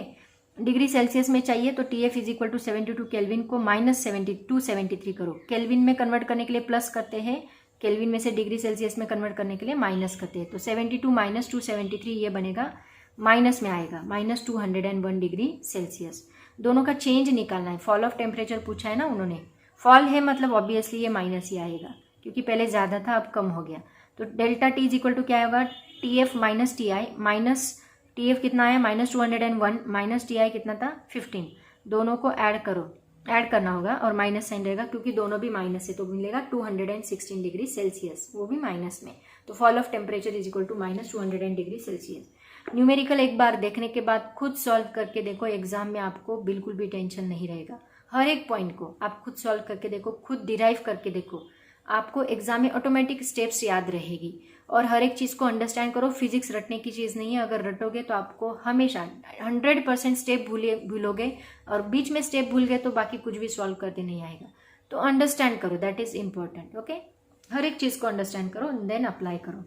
A: डिग्री सेल्सियस में चाहिए तो TF is equal to 72 kelvin को -273 करो, केल्विन में कन्वर्ट करने के लिए प्लस करते हैं, केल्विन में से डिग्री सेल्सियस में कन्वर्ट करने के लिए माइनस करते हैं। तो 72 - 273 ये बनेगा, माइनस में आएगा -201 डिग्री सेल्सियस। दोनों का चेंज निकालना है, फॉल ऑफ टेम्परेचर पूछा है ना उन्होंने, फॉल है मतलब ऑब्वियसली ये माइनस ही आएगा, क्योंकि पहले ज़्यादा था अब कम हो गया। तो delta T is equal to क्या होगा, TF minus TI, minus TF कितना आया -201, माइनस TI कितना था 15, दोनों को ऐड करो, ऐड करना होगा और माइनस साइन रहेगा क्योंकि दोनों भी माइनस है, तो मिलेगा 216 डिग्री सेल्सियस, वो भी माइनस में। तो fall of temperature is equal to -200 degree Celsius. Numerical एक बार देखने के बाद खुद सॉल्व करके देखो, एग्जाम में आपको बिल्कुल भी टेंशन नहीं रहेगा। हर एक पॉइंट को आप खुद सॉल्व करके देखो, खुद डिराइव करके देखो, आपको एग्जाम में ऑटोमेटिक स्टेप्स याद रहेगी। और हर एक चीज़ को अंडरस्टैंड करो, फिजिक्स रटने की चीज़ नहीं है, अगर रटोगे तो आपको हमेशा 100% स्टेप भूलोगे, और बीच में स्टेप भूल गए तो बाकी कुछ भी सॉल्व करते नहीं आएगा। तो अंडरस्टैंड करो, दैट इज इम्पॉर्टेंट। ओके, हर एक चीज़ को अंडरस्टैंड करो देन अप्लाई करो।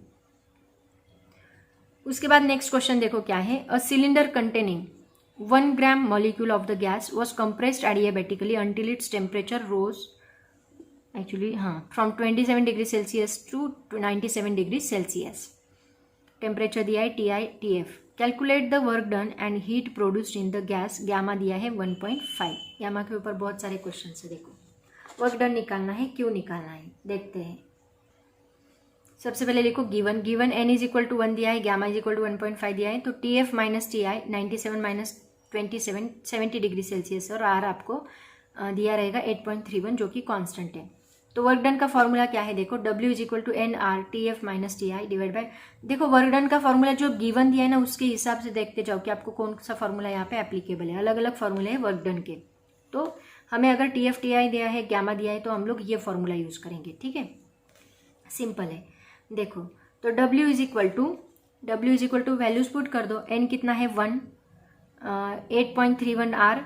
A: उसके बाद नेक्स्ट क्वेश्चन देखो क्या है, a cylinder containing 1 gram molecule of the gas was compressed adiabatically until its temperature rose from 27 degree Celsius to 97 degree Celsius. Temperature दिया है TI TF। Calculate the work done and heat produced in the gas, gamma दिया है 1.5। Gamma के ऊपर बहुत सारे question है, देखो वर्क डन निकालना है, क्यों निकालना है देखते हैं। सबसे पहले लिखो given n is equal to 1 दिया है, गैमा इज इक्वल टू 1.5 दिया है, तो TF minus TI 97 minus 27 70 degree Celsius, और R आपको दिया रहेगा 8.31 जो कि कांस्टेंट है। तो वर्क डन का फॉर्मूला क्या है देखो, W is equal to NR TF minus TI divide by, देखो वर्क डन का फॉर्मूला जो गिवन दिया है ना उसके हिसाब से देखते जाओ कि आपको कौन सा फॉर्मूला यहाँ पे एप्लीकेबल है। अलग अलग फॉर्मूले हैं वर्क डन के, तो हमें अगर TF/TI दिया है, गामा दिया है, तो हम लोग ये फॉर्मूला यूज़ करेंगे, ठीक है, सिंपल है। देखो तो W is equal to values put कर दो, n कितना है 1, 8.31 R,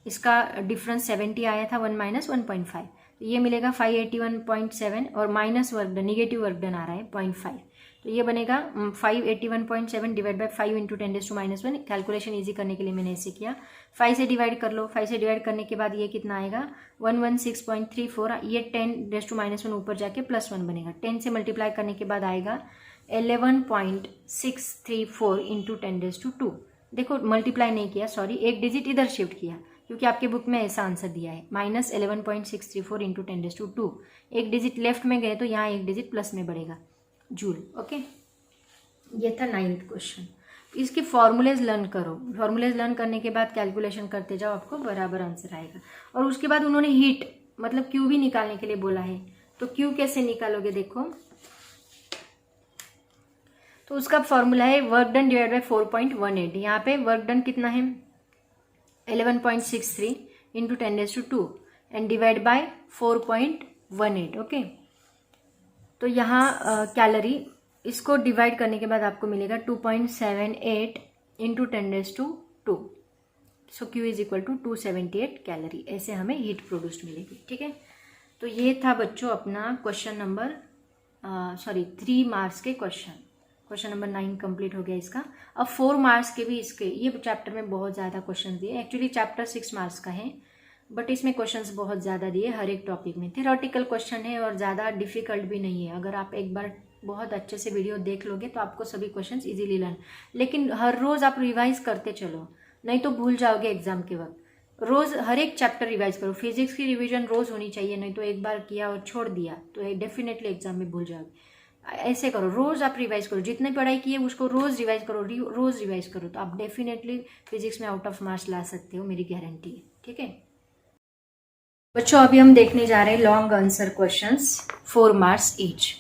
A: इसका डिफरेंस 70 आया था, 1 माइनस 1.5, तो ये मिलेगा 581.7 और minus work done, negative work done आ रहा है 0.5, तो ये बनेगा 581.7 divide by 5 into 10⁻⁻1। Calculation easy करने के लिए मैंने ऐसे किया, 5 से डिवाइड कर लो, 5 से डिवाइड करने के बाद ये कितना आएगा 116.34, ये 10⁻1 ऊपर जाके +1 बनेगा, 10 से मल्टीप्लाई करने के बाद आएगा 11.634 इंटू 10⁻²। देखो मल्टीप्लाई नहीं किया, सॉरी, एक डिजिट इधर शिफ्ट किया क्योंकि आपके बुक में ऐसा आंसर दिया है, माइनस 11.634 इंटू 10⁻², एक डिजिट लेफ्ट में गए तो यहाँ एक डिजिट प्लस में बढ़ेगा, जूल। ओके, ये था 9th क्वेश्चन। इसके फॉर्मूलेज लर्न करो, फॉर्मूलेज लर्न करने के बाद कैलकुलेशन करते जाओ, आपको बराबर आंसर आएगा। और उसके बाद उन्होंने हीट मतलब क्यू भी निकालने के लिए बोला है, तो क्यू कैसे निकालोगे देखो, तो उसका फॉर्मूला है वर्क डन डिवाइड बाय 4.18। यहाँ पे वर्क डन कितना है 11.63 into 10⁻² and divide by 4.18। Okay, तो यहाँ कैलोरी, इसको डिवाइड करने के बाद आपको मिलेगा 2.78 into 10⁻²। So Q is equal to 278 calorie, ऐसे हमें हीट प्रोड्यूस्ड मिलेगी, ठीक है। तो ये था बच्चों अपना क्वेश्चन नंबर 3 मार्क्स के क्वेश्चन नंबर 9 कंप्लीट हो गया इसका। अब 4 मार्क्स के भी इसके, ये चैप्टर में बहुत ज़्यादा क्वेश्चन दिए, एक्चुअली चैप्टर 6 मार्क्स का है बट इसमें क्वेश्चंस बहुत ज़्यादा दिए, हर एक टॉपिक में थ्योरेटिकल क्वेश्चन है और ज़्यादा डिफिकल्ट भी नहीं है। अगर आप एक बार बहुत अच्छे से वीडियो देख लोगे तो आपको सभी क्वेश्चंस इजीली लर्न, लेकिन हर रोज़ आप रिवाइज करते चलो, नहीं तो भूल जाओगे एग्जाम के वक्त। रोज़ हर एक चैप्टर रिवाइज करो, फिजिक्स की रिवीजन रोज़ होनी चाहिए, नहीं तो एक बार किया और छोड़ दिया तो डेफिनेटली एग्जाम में भूल जाओगे। ऐसे करो, रोज़ आप रिवाइज करो, जितने पढ़ाई की है उसको रोज़ रिवाइज करो, रोज़ रिवाइज करो, तो आप डेफिनेटली फिजिक्स में आउट ऑफ मार्क्स ला सकते हो, मेरी गारंटी है, ठीक है बच्चों। अभी हम देखने जा रहे हैं long answer questions 4 marks each.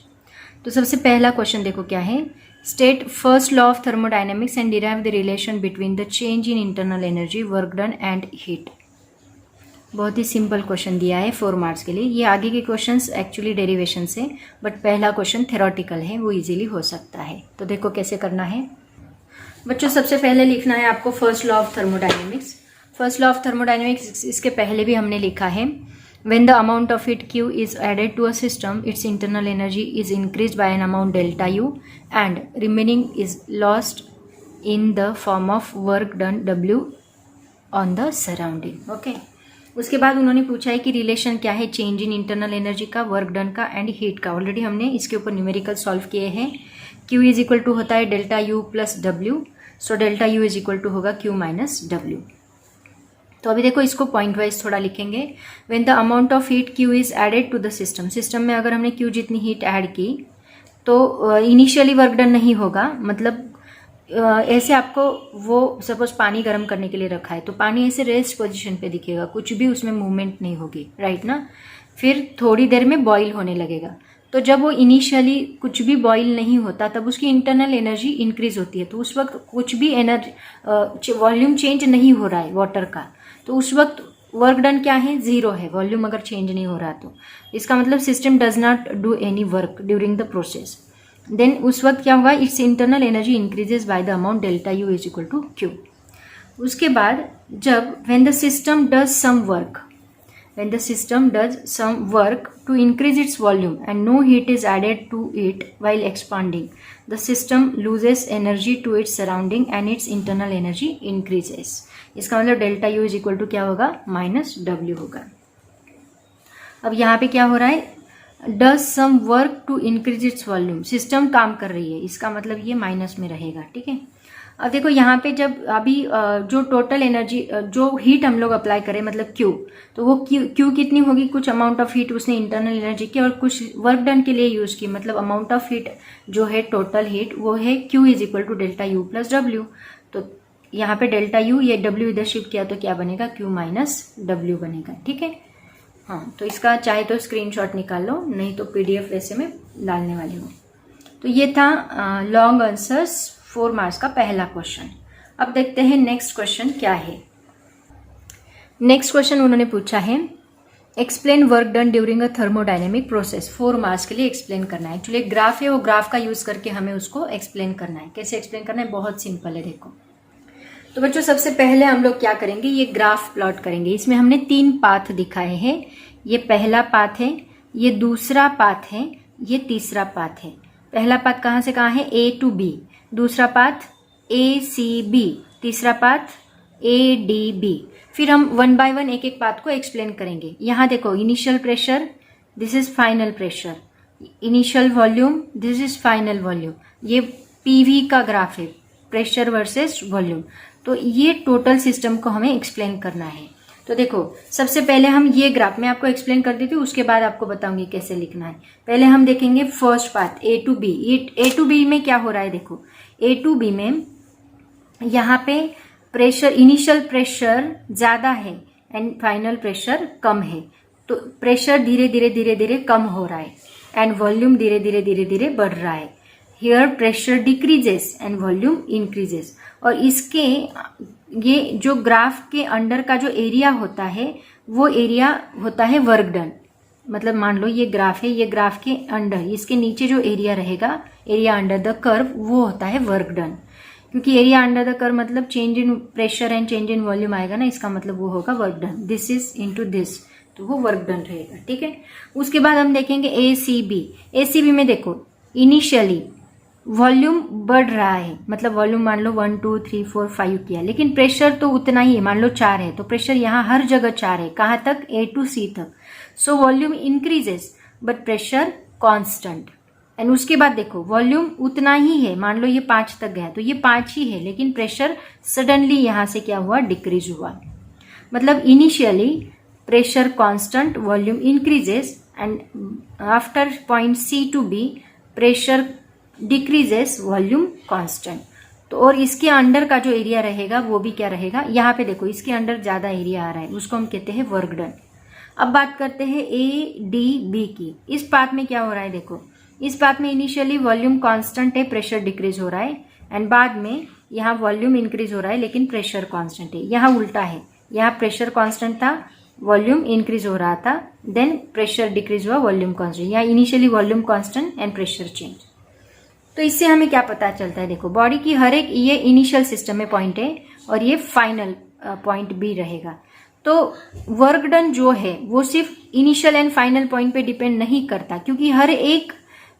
A: तो सबसे पहला क्वेश्चन देखो क्या है, state first law of thermodynamics and derive the relation between the change in internal energy, work done and heat. बहुत ही सिंपल क्वेश्चन दिया है 4 मार्क्स के लिए। ये आगे के क्वेश्चंस एक्चुअली डेरिवेशन से, बट पहला क्वेश्चन थ्योरेटिकल है, वो इजीली हो सकता है। तो देखो कैसे करना है बच्चों। सबसे पहले लिखना है आपको first law of thermodynamics. First law of thermodynamics इसके पहले भी हमने लिखा है, when the amount of heat Q is added to a system, its internal energy is increased by an amount delta U and remaining is lost in the form of work done W on the surrounding. Okay, उसके बाद उन्होंने पूछा है कि relation क्या है change in internal energy का, work done का एंड हीट का। ऑलरेडी हमने इसके ऊपर न्यूमेरिकल सॉल्व किए हैं। Q इज इक्वल टू होता है delta U plus W, so delta U is equal to होगा Q माइनस W। तो अभी देखो इसको पॉइंट वाइज थोड़ा लिखेंगे। When the amount of heat Q is added to the system, system में अगर हमने Q जितनी हीट ऐड की तो इनिशियली वर्क डन नहीं होगा, मतलब ऐसे आपको वो सपोज पानी गर्म करने के लिए रखा है तो पानी ऐसे रेस्ट पोजीशन पे दिखेगा, कुछ भी उसमें मूवमेंट नहीं होगी, राइट ना। फिर थोड़ी देर में बॉईल होने लगेगा, तो जब वो इनिशियली कुछ भी बॉईल नहीं होता तब उसकी इंटरनल एनर्जी इंक्रीज होती है, तो उस वक्त कुछ भी एनर्जी वॉल्यूम चेंज नहीं हो रहा है वाटर का, तो उस वक्त वर्क डन क्या है, 0 है। वॉल्यूम अगर चेंज नहीं हो रहा तो इसका मतलब system does not do any work during the process. Then उस वक्त क्या होगा, its internal energy increases by the amount delta U is equal to Q। उसके बाद जब when the system does some work to increase its volume and no heat is added to it while expanding, the system loses energy to its surrounding and its internal energy increases. इसका मतलब delta U is equal to क्या होगा, minus W होगा। अब यहाँ पे क्या हो रहा है, does some work to increase its volume, system काम कर रही है, इसका मतलब ये माइनस में रहेगा, ठीक है। अब देखो यहाँ पे जब अभी जो टोटल एनर्जी जो हीट हम लोग अप्लाई करें मतलब Q, तो वो Q कितनी होगी, कुछ अमाउंट ऑफ हीट उसने इंटरनल एनर्जी की और कुछ वर्क डन के लिए यूज की, मतलब अमाउंट ऑफ हीट जो है टोटल हीट वो है Q is equal to delta U plus W। तो यहाँ पे डेल्टा U, ये W इधर शिफ्ट किया तो क्या बनेगा, Q माइनस W बनेगा, ठीक है। हाँ, तो इसका चाहे तो स्क्रीनशॉट निकाल लो, नहीं तो PDF वैसे में डालने वाली हूँ। तो ये था लॉन्ग आंसर्स 4 मार्क्स का पहला क्वेश्चन। अब देखते हैं नेक्स्ट क्वेश्चन क्या है। नेक्स्ट क्वेश्चन उन्होंने पूछा है, explain work done during a thermodynamic process, 4 marks के लिए एक्सप्लेन करना है। एक्चुअली एक ग्राफ है, वो ग्राफ का यूज करके हमें उसको एक्सप्लेन करना है। कैसे एक्सप्लेन करना है, बहुत सिंपल है। देखो तो बच्चों सबसे पहले हम लोग क्या करेंगे, ये ग्राफ प्लॉट करेंगे। इसमें हमने 3 पाथ दिखाए हैं। ये पहला पाथ है, ये दूसरा पाथ है, ये तीसरा पाथ है। पहला पाथ कहाँ से कहाँ है, ए टू बी, दूसरा पाथ ए सी बी, तीसरा पाथ ए डी बी। फिर हम 1 बाय 1 एक एक पाथ को एक्सप्लेन करेंगे। यहाँ देखो initial pressure, this is final pressure, initial volume, this is final volume. ये पीवी का ग्राफ है, प्रेशर वर्सेस वॉल्यूम। तो ये टोटल सिस्टम को हमें एक्सप्लेन करना है। तो देखो सबसे पहले हम ये ग्राफ में आपको एक्सप्लेन कर देती हूँ, उसके बाद आपको बताऊंगी कैसे लिखना है। पहले हम देखेंगे first path A to B. A to B में क्या हो रहा है, देखो ए टू बी में यहाँ पे प्रेशर, इनिशियल प्रेशर ज्यादा है एंड फाइनल प्रेशर कम है। तो प्रेशर धीरे धीरे धीरे धीरे कम हो रहा है एंड वॉल्यूम धीरे धीरे धीरे धीरे बढ़ रहा है। Here pressure decreases and volume increases. और इसके ये जो ग्राफ के अंडर का जो एरिया होता है वो एरिया होता है वर्क डन। मतलब मान लो ये ग्राफ है, ये ग्राफ के अंडर, इसके नीचे जो एरिया रहेगा, एरिया अंडर द कर्व, वो होता है वर्क डन। क्योंकि एरिया अंडर द कर्व मतलब change in pressure and change in volume आएगा ना, इसका मतलब वो होगा work done. This is into this, तो वो वर्क डन रहेगा। ठीक है, उसके बाद हम देखेंगे ए C B. A C B में देखो इनिशियली वॉल्यूम बढ़ रहा है, मतलब वॉल्यूम मान लो 1 2 3 4 5 किया, लेकिन प्रेशर तो उतना ही है, मान लो 4 है, तो प्रेशर यहाँ हर जगह 4 है। कहाँ तक, ए टू सी तक। So volume increases but pressure constant. And उसके बाद देखो वॉल्यूम उतना ही है, मान लो ये 5 तक गया तो ये 5 ही है, लेकिन प्रेशर सडनली यहाँ से क्या हुआ, डिक्रीज हुआ। मतलब initially pressure constant, volume increases and after point C to B pressure decreases, volume constant. तो और इसके अंडर का जो एरिया रहेगा वो भी क्या रहेगा, यहाँ पे देखो इसके अंडर ज्यादा एरिया आ रहा है, उसको हम कहते हैं वर्क डन। अब बात करते हैं ए डी बी की। इस पाथ में क्या हो रहा है, देखो इस पाथ में इनिशियली वॉल्यूम कांस्टेंट है, प्रेशर डिक्रीज हो रहा है एंड बाद में यहाँ वॉल्यूम इंक्रीज हो रहा है लेकिन प्रेशर कांस्टेंट है। यहाँ उल्टा है, यहाँ प्रेशर कांस्टेंट था, वॉल्यूम इंक्रीज हो रहा था, देन प्रेशर डिक्रीज हुआ, वॉल्यूम कांस्टेंट। यहाँ initially volume constant and pressure change. तो इससे हमें क्या पता चलता है, देखो बॉडी की हर एक, ये इनिशियल सिस्टम में पॉइंट है और ये फाइनल पॉइंट भी रहेगा। तो वर्क डन जो है वो सिर्फ इनिशियल एंड फाइनल पॉइंट पे डिपेंड नहीं करता, क्योंकि हर एक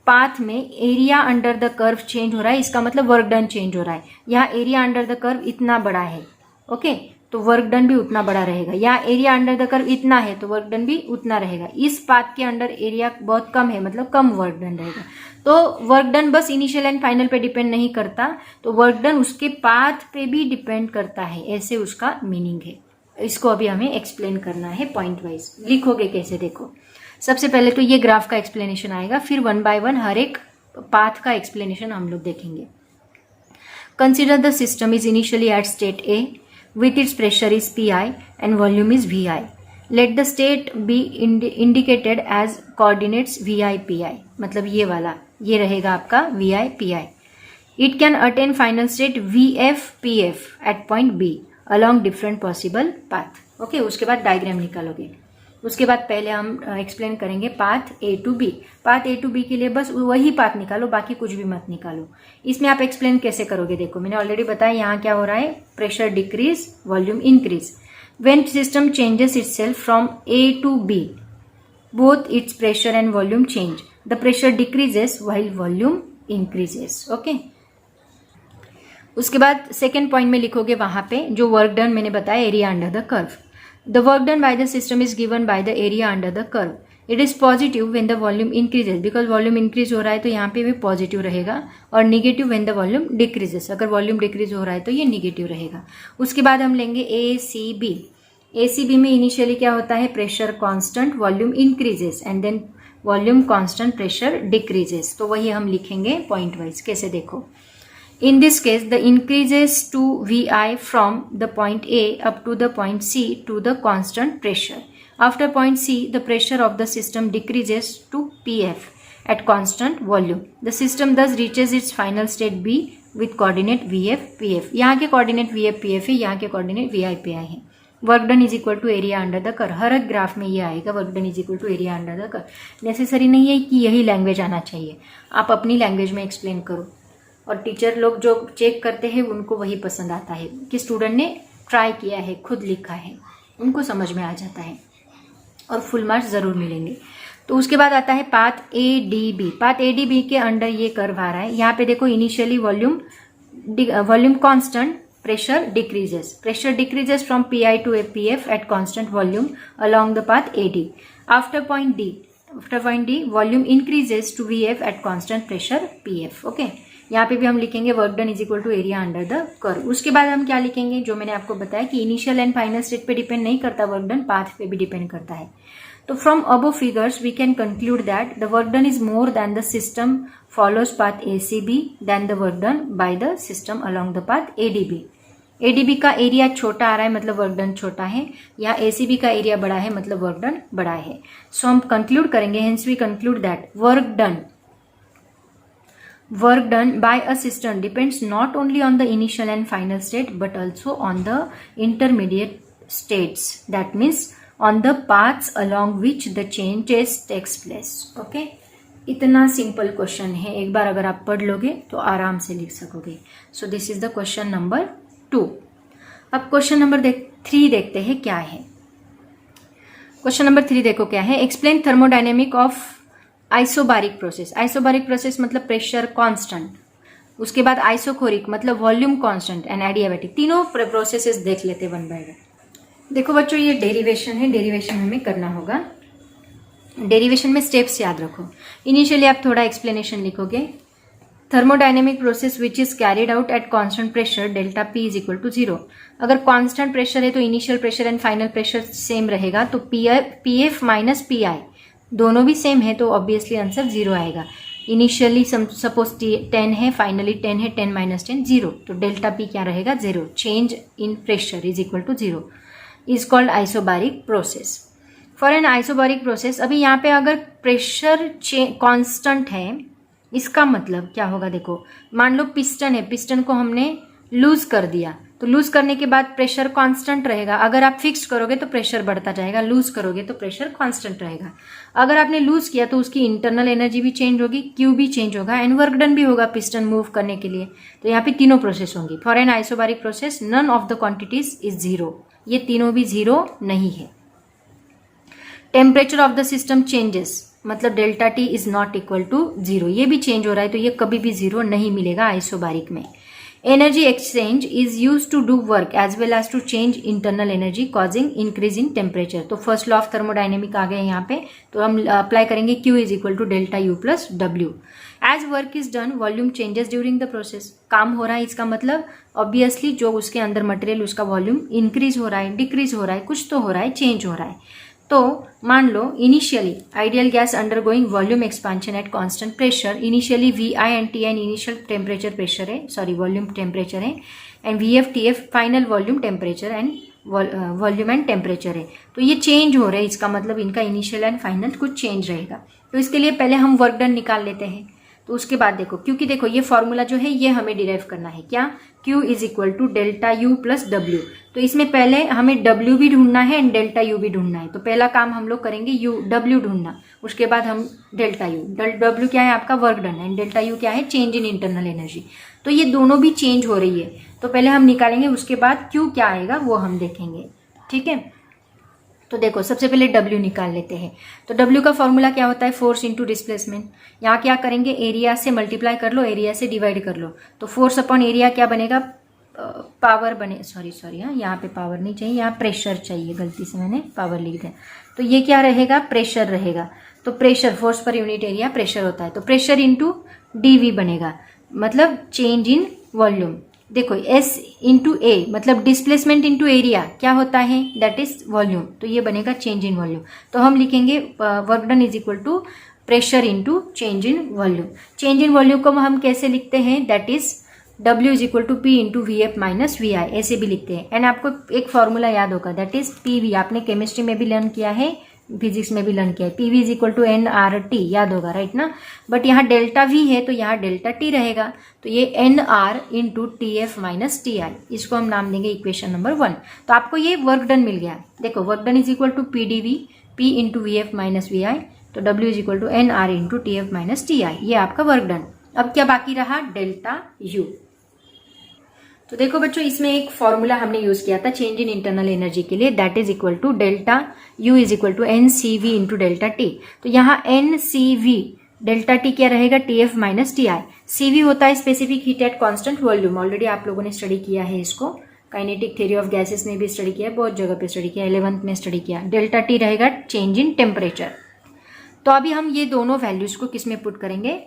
A: पाथ में area under the curve change हो रहा है, इसका मतलब वर्क डन चेंज हो रहा है। यहाँ एरिया अंडर द कर्व इतना बड़ा है, ओके, तो वर्क डन भी उतना बड़ा रहेगा। यहाँ एरिया अंडर द कर्व इतना है तो वर्क डन भी उतना रहेगा। इस पाथ के अंडर एरिया बहुत कम है, मतलब कम वर्क डन रहेगा। तो वर्क डन बस इनिशियल एंड फाइनल पे डिपेंड नहीं करता, तो वर्क डन उसके पाथ पे भी डिपेंड करता है, ऐसे उसका मीनिंग है। इसको अभी हमें एक्सप्लेन करना है पॉइंट वाइज। लिखोगे कैसे, देखो सबसे पहले तो ये ग्राफ का एक्सप्लेनेशन आएगा, फिर 1 बाय 1 हर एक पाथ का एक्सप्लेनेशन हम लोग देखेंगे। Consider the system is initially at state A with its pressure is PI and volume is VI. Let the state be indicated as coordinates VI PI. मतलब ये वाला, ये रहेगा आपका VI PI. It can attain final state VF PF at point B along different possible path. Okay, उसके बाद diagram निकालोगे। उसके बाद पहले हम एक्सप्लेन करेंगे path A to B. Path A to B के लिए बस वही पाथ निकालो, बाकी कुछ भी मत निकालो। इसमें आप एक्सप्लेन कैसे करोगे, देखो मैंने ऑलरेडी बताया यहाँ क्या हो रहा है, pressure decrease, volume increase. When system changes itself from A to B, both its pressure and volume change, the pressure decreases while volume increases. Okay, उसके बाद सेकेंड पॉइंट में लिखोगे वहां पे जो वर्क डन मैंने बताया, area under the curve. The work done by the system is given by the area under the curve. It is positive when the volume increases, because volume increase हो रहा है तो यहाँ पे भी पॉजिटिव रहेगा, और negative when the volume decreases, अगर वॉल्यूम डिक्रीज हो रहा है तो ये निगेटिव रहेगा। उसके बाद हम लेंगे A C B. A C B में इनिशियली क्या होता है, pressure constant, volume increases and then volume constant, pressure decreases. तो वही हम लिखेंगे पॉइंट वाइज। कैसे, देखो in this case the increases to VI from the point A up to the point C to the constant pressure. After point C, the pressure of the system decreases to PF at constant volume. The system thus reaches its final state B with coordinate VF PF. यहाँ के coordinate VF PF है, यहाँ के coordinate VI PI है। Work done is equal to area under the curve. हर एक graph में ये आएगा, work done is equal to area under the curve. Necessary नहीं है कि यही लैंग्वेज आना चाहिए, आप अपनी लैंग्वेज में एक्सप्लेन करो, और टीचर लोग जो चेक करते हैं उनको वही पसंद आता है कि स्टूडेंट ने ट्राई किया है, खुद लिखा है, उनको समझ में आ जाता है और फुल मार्क्स ज़रूर मिलेंगे। तो उसके बाद आता है पाथ ADB। पाथ ADB के अंडर ये कर्व आ रहा है। यहाँ पे देखो initially volume constant, pressure decreases from PI to PF at constant volume along the path AD. After point D, volume increases to VF at constant pressure PF. Okay, यहाँ पे भी हम लिखेंगे work done is equal to area under the curve. उसके बाद हम क्या लिखेंगे, जो मैंने आपको बताया कि इनिशियल एंड फाइनल स्टेट पे डिपेंड नहीं करता वर्क डन, पाथ पे भी डिपेंड करता है। तो from above figures we can conclude that the work done is more than the system follows path ACB then the work done by the system along the path ADB। ADB का area छोटा आ रहा है मतलब work done छोटा है, या ACB का एरिया बड़ा है मतलब वर्क डन बड़ा है। सो हम कंक्लूड करेंगे, hence we conclude that work done by a system depends not only on the initial and final state but also on the intermediate states, that means on the paths along which the changes takes place. Okay, इतना simple question है, एक बार अगर आप पढ़ लोगे तो आराम से लिख सकोगे। So this is the question number 2। अब क्वेश्चन नंबर 3 देखते हैं क्या है। क्वेश्चन नंबर 3 देखो क्या है, explain thermodynamic of isobaric process. Isobaric process मतलब प्रेशर कांस्टेंट, उसके बाद आइसोकोरिक मतलब वॉल्यूम कांस्टेंट एंड एडियाबैटिक। तीनों प्रोसेसेस देख लेते वन बाय वन। देखो बच्चों, ये डेरिवेशन है, डेरिवेशन हमें करना होगा। डेरिवेशन में स्टेप्स याद रखो। इनिशियली आप थोड़ा एक्सप्लेनेशन लिखोगे, thermodynamic process which is carried out at constant pressure delta P is equal to 0। अगर कांस्टेंट प्रेशर है तो initial pressure and final pressure same रहेगा, तो PF माइनस PI दोनों भी सेम है, तो ऑब्वियसली आंसर 0 आएगा। इनिशियली सपोज 10 है, फाइनली 10 है, 10 माइनस 10 0, तो डेल्टा P क्या रहेगा 0। Change in pressure is equal to 0 is called isobaric process. For an isobaric process, अभी यहाँ पे अगर प्रेशर कांस्टेंट है, इसका मतलब क्या होगा, देखो मान लो पिस्टन है, पिस्टन को हमने लूज कर दिया, तो लूज करने के बाद प्रेशर कांस्टेंट रहेगा। अगर आप फिक्स करोगे तो प्रेशर बढ़ता जाएगा, लूज करोगे तो प्रेशर कांस्टेंट रहेगा। अगर आपने लूज किया तो उसकी इंटरनल एनर्जी भी चेंज होगी, Q भी चेंज होगा एंड वर्क डन भी होगा पिस्टन मूव करने के लिए। तो यहाँ पे तीनों प्रोसेस होंगी। For an isobaric process none of the quantities is 0, ये तीनों भी 0 नहीं है। Temperature of the system changes मतलब delta T is not equal to 0, ये भी चेंज हो रहा है, तो ये कभी भी 0 नहीं मिलेगा आइसोबारिक में। Energy exchange is use to do work as well as to change internal energy causing increase in temperature. तो फर्स्ट लॉ ऑफ थर्मोडायनेमिक आ गए यहाँ पे, तो हम अप्लाई करेंगे Q is equal to delta U plus W। As work is done volume changes during the process. काम हो रहा है, इसका मतलब ऑब्वियसली जो उसके अंदर मटेरियल उसका वॉल्यूम इंक्रीज हो रहा है, डिक्रीज हो रहा है, कुछ तो हो रहा है, चेंज हो रहा है। तो मान लो initially ideal gas undergoing volume expansion at constant pressure, initially VI and TN initial temperature pressure है, सॉरी वॉल्यूम टेम्परेचर है, and VF TF final volume temperature and volume and temperature है। तो ये चेंज हो रहे हैं, इसका मतलब इनका इनिशियल एंड फाइनल कुछ चेंज रहेगा। तो इसके लिए पहले हम वर्क डन निकाल लेते हैं। तो उसके बाद देखो, क्योंकि देखो ये फॉर्मूला जो है ये हमें डिराइव करना है, क्या, Q is equal to delta U plus W। तो इसमें पहले हमें W भी ढूंढना है एंड डेल्टा U भी ढूंढना है। तो पहला काम हम लोग करेंगे W ढूंढना, उसके बाद हम डेल्टा U। W क्या है आपका work done and delta U क्या है चेंज इन इंटरनल एनर्जी। तो ये दोनों भी चेंज हो रही है, तो पहले हम निकालेंगे, उसके बाद Q क्या आएगा वो हम देखेंगे। ठीक है, तो देखो सबसे पहले W निकाल लेते हैं। तो W का फॉर्मूला क्या होता है, फोर्स इंटू डिस्प्लेसमेंट। यहाँ क्या करेंगे, एरिया से मल्टीप्लाई कर लो, एरिया से डिवाइड कर लो। तो फोर्स अपॉन एरिया क्या बनेगा, पावर बने, सॉरी हाँ, यहाँ पे पावर नहीं चाहिए, यहाँ प्रेशर चाहिए, गलती से मैंने पावर लिख दिया। तो ये क्या रहेगा, प्रेशर रहेगा। तो pressure, force per unit area pressure होता है, तो प्रेशर इंटू DV बनेगा, मतलब चेंज इन वॉल्यूम। देखो S इंटू A मतलब डिस्प्लेसमेंट इंटू एरिया क्या होता है, दैट इज वॉल्यूम। तो ये बनेगा चेंज इन वॉल्यूम। तो हम लिखेंगे work done is equal to pressure into change in volume. Change in volume को हम कैसे लिखते हैं, that is W is equal to P into VF minus VI, ऐसे भी लिखते हैं। एंड आपको एक फॉर्मूला याद होगा, दैट इज PV। आपने केमिस्ट्री में भी लर्न किया है फिजिक्स में भी लर्न किया है, P V is equal to N R T, याद होगा राइट ना। बट यहाँ डेल्टा वी है तो यहाँ डेल्टा टी रहेगा, तो ये N R into T F minus T I, इसको हम नाम देंगे इक्वेशन नंबर 1। तो आपको ये वर्क डन मिल गया। देखो work done is equal to P D V, P into V F minus V I, तो W is equal to N R into T F minus T I, ये आपका work done. अब क्या बाकी रहा, डेल्टा यू। तो देखो बच्चों इसमें एक फॉर्मूला हमने यूज किया था चेंज इन इंटरनल एनर्जी के लिए, that is equal to delta U is equal to N C V into delta T. तो यहाँ N C V, delta T क्या रहेगा, T F minus T I. C V होता है specific heat at constant volume, already आप लोगों ने study किया है इसको, काइनेटिक थ्योरी ऑफ गैसेस में भी स्टडी किया है, बहुत जगह पे स्टडी किया, 11th में स्टडी किया। डेल्टा टी रहेगा चेंज इन टेम्परेचर। तो अभी हम ये दोनों वैल्यूज को किस में पुट करेंगे,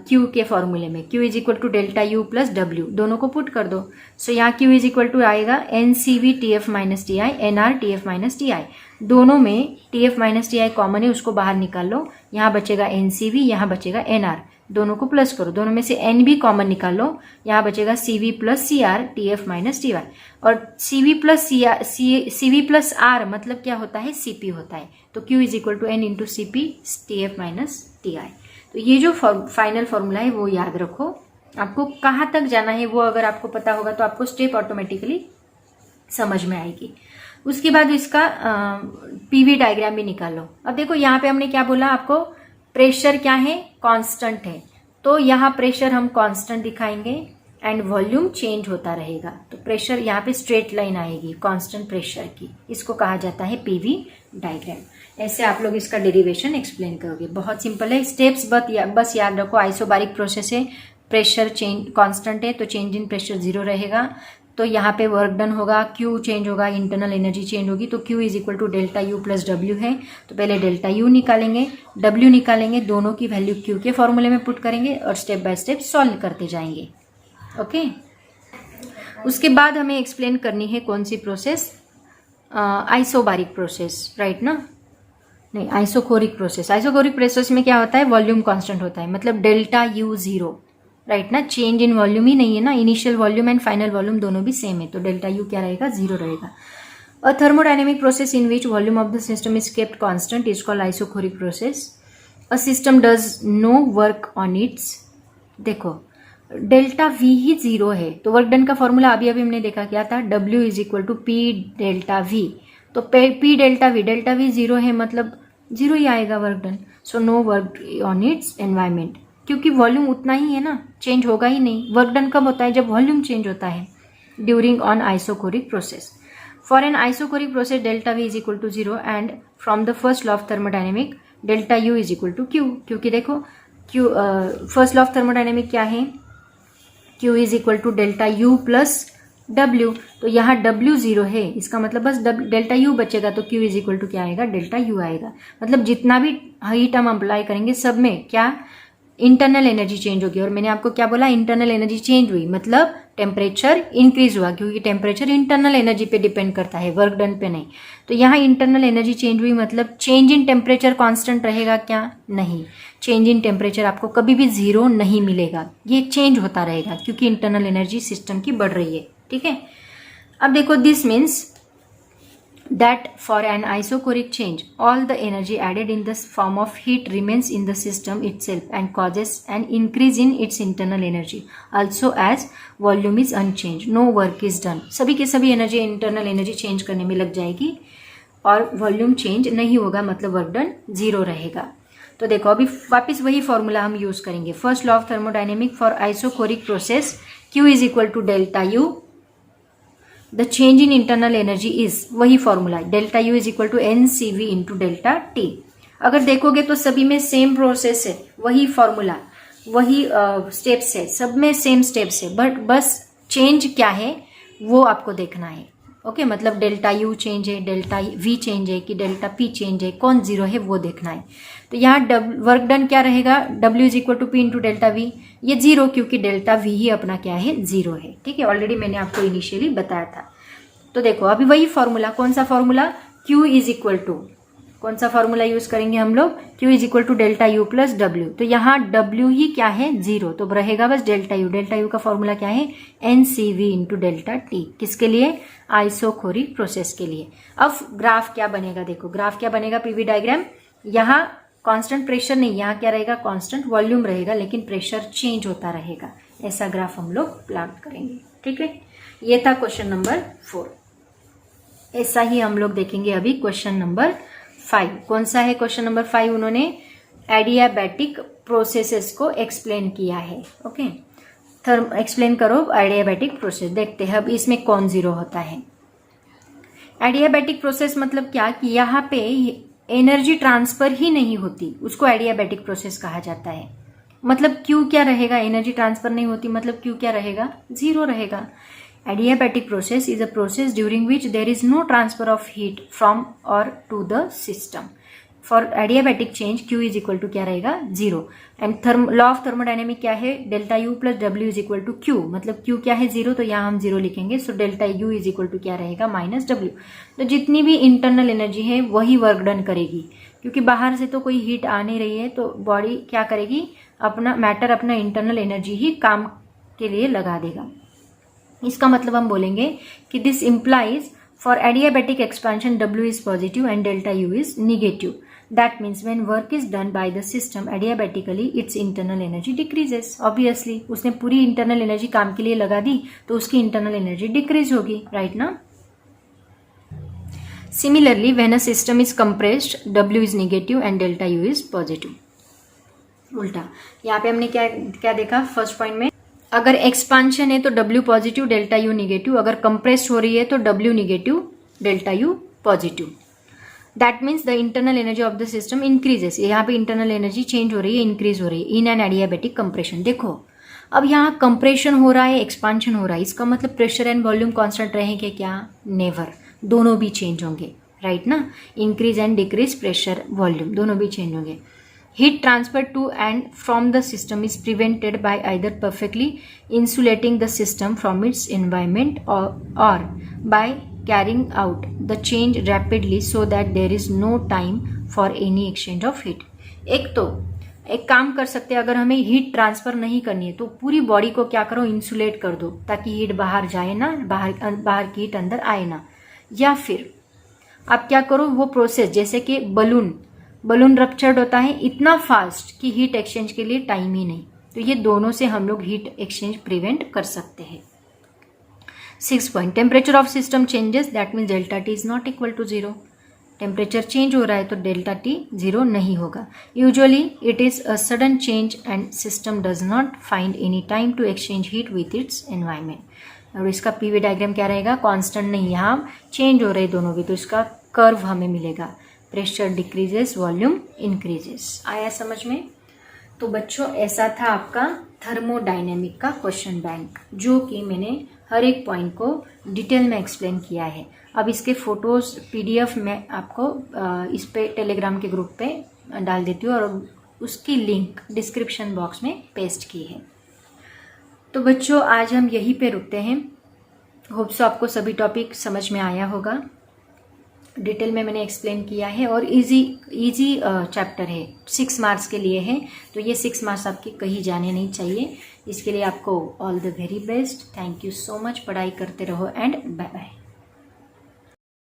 A: Q के फॉर्मूले में, Q is equal to delta U plus W, दोनों को पुट कर दो। सो यहाँ Q इज इक्वल टू आएगा N C V T F minus T I, N R T F minus T I. दोनों में T F minus T I common है, उसको बाहर निकाल लो, यहाँ बचेगा एन सी वी, यहाँ बचेगा एन आर, दोनों को प्लस करो, दोनों में से एन भी कॉमन निकाल लो, यहाँ बचेगा C V plus C R T F minus T Y. और सी वी प्लस आर मतलब क्या होता है, सी पी होता है। तो Q is equal to N into C P T F minus T I. तो ये जो फाइनल फॉर्मूला है वो याद रखो, आपको कहाँ तक जाना है वो अगर आपको पता होगा तो आपको स्टेप ऑटोमेटिकली समझ में आएगी। उसके बाद इसका पीवी डायग्राम भी निकाल लो। अब देखो यहाँ पे हमने क्या बोला आपको, प्रेशर क्या है, कांस्टेंट है, तो यहाँ प्रेशर हम कांस्टेंट दिखाएंगे एंड वॉल्यूम चेंज होता रहेगा। तो प्रेशर यहाँ पे स्ट्रेट लाइन आएगी कांस्टेंट प्रेशर की, इसको कहा जाता है पीवी डायग्राम। ऐसे आप लोग इसका डेरिवेशन एक्सप्लेन करोगे, बहुत सिंपल है। स्टेप्स बस याद रखो, आइसोबारिक प्रोसेस है, प्रेशर चेंज कांस्टेंट है तो चेंज इन प्रेशर 0 रहेगा, तो यहाँ पे वर्क डन होगा, Q चेंज होगा, इंटरनल एनर्जी चेंज होगी, तो Q is equal to delta U plus W है। तो पहले डेल्टा यू निकालेंगे, डब्ल्यू निकालेंगे, दोनों की वैल्यू Q के फॉर्मूले में पुट करेंगे और स्टेप बाय स्टेप सॉल्व करते जाएंगे। ओके उसके बाद हमें एक्सप्लेन करनी है कौन सी प्रोसेस, आइसोबारिक प्रोसेस, राइट ना, नहीं आइसोकोरिक प्रोसेस। आइसोकोरिक प्रोसेस में क्या होता है, वॉल्यूम कांस्टेंट होता है, मतलब डेल्टा यू 0, राइट ना, चेंज इन वॉल्यूम ही नहीं है ना, initial volume and final volume दोनों भी सेम है, तो डेल्टा यू क्या रहेगा, 0 रहेगा। A thermodynamic process in which volume of the system is kept constant is called isochoric process. A system does no work on its, देखो delta V ही 0 है, तो वर्क डन का फॉर्मूला अभी हमने देखा क्या था, W is equal to P delta V, तो पी डेल्टा वी 0 है मतलब 0 ही आएगा work done. So no work on its environment, क्योंकि वॉल्यूम उतना ही है ना, चेंज होगा ही नहीं। वर्क डन कब होता है, जब वॉल्यूम चेंज होता है, during on isochoric process. For an isochoric process delta V is equal to 0 and from the first law of thermodynamic delta U is equal to Q, क्योंकि देखो Q first law of thermodynamic क्या है, Q is equal to delta U plus W, तो यहाँ W 0 है, इसका मतलब बस डेल्टा यू बचेगा, तो Q इज इक्वल टू क्या आएगा, डेल्टा यू आएगा। मतलब जितना भी हीट हम अप्लाई करेंगे सब में क्या इंटरनल एनर्जी चेंज होगी। और मैंने आपको क्या बोला, इंटरनल एनर्जी चेंज हुई मतलब टेम्परेचर इंक्रीज हुआ, क्योंकि टेम्परेचर इंटरनल एनर्जी पे डिपेंड करता है, वर्क डन पे नहीं। तो यहाँ इंटरनल एनर्जी चेंज हुई मतलब चेंज इन टेम्परेचर कांस्टेंट रहेगा क्या, नहीं, चेंज इन टेम्परेचर आपको कभी भी 0 नहीं मिलेगा, ये चेंज होता रहेगा क्योंकि इंटरनल एनर्जी सिस्टम की बढ़ रही है, ठीक है। अब देखो this means that for an isocoric change all the energy added in the form of heat remains in the system itself and causes an increase in its internal energy also as volume is unchanged, no work is done। सभी के सभी energy internal energy change करने में लग जाएगी और volume change नहीं होगा, मतलब वर्क डन 0 रहेगा। तो देखो अभी वापस वही फॉर्मूला हम यूज करेंगे, first law of thermodynamic for isochoric process Q is equal to delta U, the change in internal energy is, वही formula delta U is equal to N C V into delta T. अगर देखोगे तो सभी में same process है, वही formula, वही steps है, सब में सेम स्टेप्स है, बट बस चेंज क्या है वो आपको देखना है। ओके मतलब डेल्टा यू चेंज है, डेल्टा वी चेंज है कि डेल्टा पी चेंज है, कौन 0 है वो देखना है। तो यहाँ वर्क डन क्या रहेगा, W is equal to P into delta V, ये 0 क्योंकि डेल्टा वी ही अपना क्या है, 0 है, ठीक है, ऑलरेडी मैंने आपको इनिशियली बताया था। तो देखो अभी वही फॉर्मूला, कौन सा formula, Q is equal to कौन सा फॉर्मूला यूज करेंगे हम लोग, Q is equal to delta U plus W. तो यहाँ W ही क्या है, 0, तो रहेगा बस डेल्टा यू। डेल्टा यू का फॉर्मूला क्या है, NCV इंटू डेल्टा टी। किसके लिए, आइसोकोरिक प्रोसेस के लिए। अब ग्राफ क्या बनेगा, देखो ग्राफ क्या बनेगा, पीवी डायग्राम। यहाँ कांस्टेंट प्रेशर नहीं, यहाँ क्या रहेगा, कांस्टेंट वॉल्यूम रहेगा, लेकिन प्रेशर चेंज होता रहेगा। ऐसा ग्राफ हम लोग प्लॉट करेंगे। ठीक है, ये था क्वेश्चन नंबर 4। ऐसा ही हम लोग देखेंगे अभी क्वेश्चन नंबर 5। कौन सा है क्वेश्चन नंबर 5, उन्होंने एडियाबैटिक प्रोसेसेस को एक्सप्लेन किया है। ओके, एक्सप्लेन करो एडियाबैटिक प्रोसेस। देखते हैं अब इसमें कौन जीरो होता है। एडियाबैटिक प्रोसेस मतलब क्या, कि यहाँ पे एनर्जी ट्रांसफर ही नहीं होती, उसको एडियाबैटिक प्रोसेस कहा जाता है। मतलब क्यू क्या रहेगा, एनर्जी ट्रांसफर नहीं होती, मतलब क्यू क्या रहेगा, 0 रहेगा। Adiabatic process is a process during which there is no transfer of heat from or to the system. For adiabatic change Q is equal to क्या रहेगा, 0। एंड लॉ ऑफ थर्मोडायनेमिक क्या है, delta U plus W is equal to Q। मतलब Q क्या है, 0, तो यहाँ हम 0 लिखेंगे। So delta U is equal to क्या रहेगा, माइनस W। तो जितनी भी इंटरनल एनर्जी है वही वर्क डन करेगी, क्योंकि बाहर से तो कोई हीट आ नहीं रही है, तो बॉडी क्या करेगी, अपना मैटर अपना इंटरनल एनर्जी ही काम के लिए लगा देगा। इसका मतलब हम बोलेंगे कि this implies for adiabatic expansion W is positive and delta U is negative. That means when work is done by the system adiabatically its internal energy decreases. Obviously उसने पूरी इंटरनल एनर्जी काम के लिए लगा दी, तो उसकी इंटरनल एनर्जी डिक्रीज होगी, right ना। Similarly when a system is compressed W is negative and delta U is positive. उल्टा यहाँ पे हमने क्या देखा, फर्स्ट पॉइंट में अगर एक्सपांशन है तो W positive delta U negative, अगर कंप्रेस्ड हो रही है तो W negative delta U positive. That means the internal energy of the system increases. यहाँ पे इंटरनल एनर्जी चेंज हो रही है, इंक्रीज हो रही है इन एन एडियाबैटिक कंप्रेशन। देखो अब यहाँ कंप्रेशन हो रहा है, एक्सपांशन हो रहा है, इसका मतलब प्रेशर एंड वॉल्यूम कांस्टेंट रहेंगे क्या, नेवर, दोनों भी चेंज होंगे, राइट ना। Increase and decrease pressure volume दोनों भी चेंज होंगे। Heat transfer to and from the system is prevented by either perfectly insulating the system from its environment or by carrying out the change rapidly so that there is no time for any exchange of heat. एक काम कर सकते हैं, अगर हमें heat transfer नहीं करनी है तो पूरी बॉडी को क्या करो, इंसुलेट कर दो, ताकि हीट बाहर जाए ना, बाहर की हीट अंदर आए ना। या फिर आप क्या करो, वो प्रोसेस जैसे कि बलून रप्चर्ड होता है इतना फास्ट कि हीट एक्सचेंज के लिए टाइम ही नहीं, तो ये दोनों से हम लोग हीट एक्सचेंज प्रिवेंट कर सकते हैं। 6 point, temperature of system changes, that means delta T is not equal to 0। Temperature change हो रहा है तो डेल्टा टी 0 नहीं होगा। Usually it is a sudden change and system does not find any time to exchange heat with its environment. और इसका PV diagram क्या रहेगा, कांस्टेंट नहीं, यहाँ चेंज हो रहे दोनों भी, तो इसका कर्व हमें मिलेगा, प्रेशर डिक्रीजेस वॉल्यूम इंक्रीजेस। आया समझ में। तो बच्चों ऐसा था आपका थर्मोडायनेमिक का क्वेश्चन बैंक, जो कि मैंने हर एक पॉइंट को डिटेल में एक्सप्लेन किया है। अब इसके फोटोज PDF मैं आपको इस पे टेलीग्राम के ग्रुप पे डाल देती हूँ, और उसकी लिंक डिस्क्रिप्शन बॉक्स में पेस्ट की है। तो बच्चों आज हम यहीं पे रुकते हैं। होप सो आपको सभी टॉपिक समझ में आया होगा। डिटेल में मैंने एक्सप्लेन किया है, और इजी चैप्टर है, 6 मार्क्स के लिए है, तो ये 6 मार्क्स आपके कहीं जाने नहीं चाहिए। इसके लिए आपको all the very best. Thank you so much. पढ़ाई करते रहो एंड बाय बाय।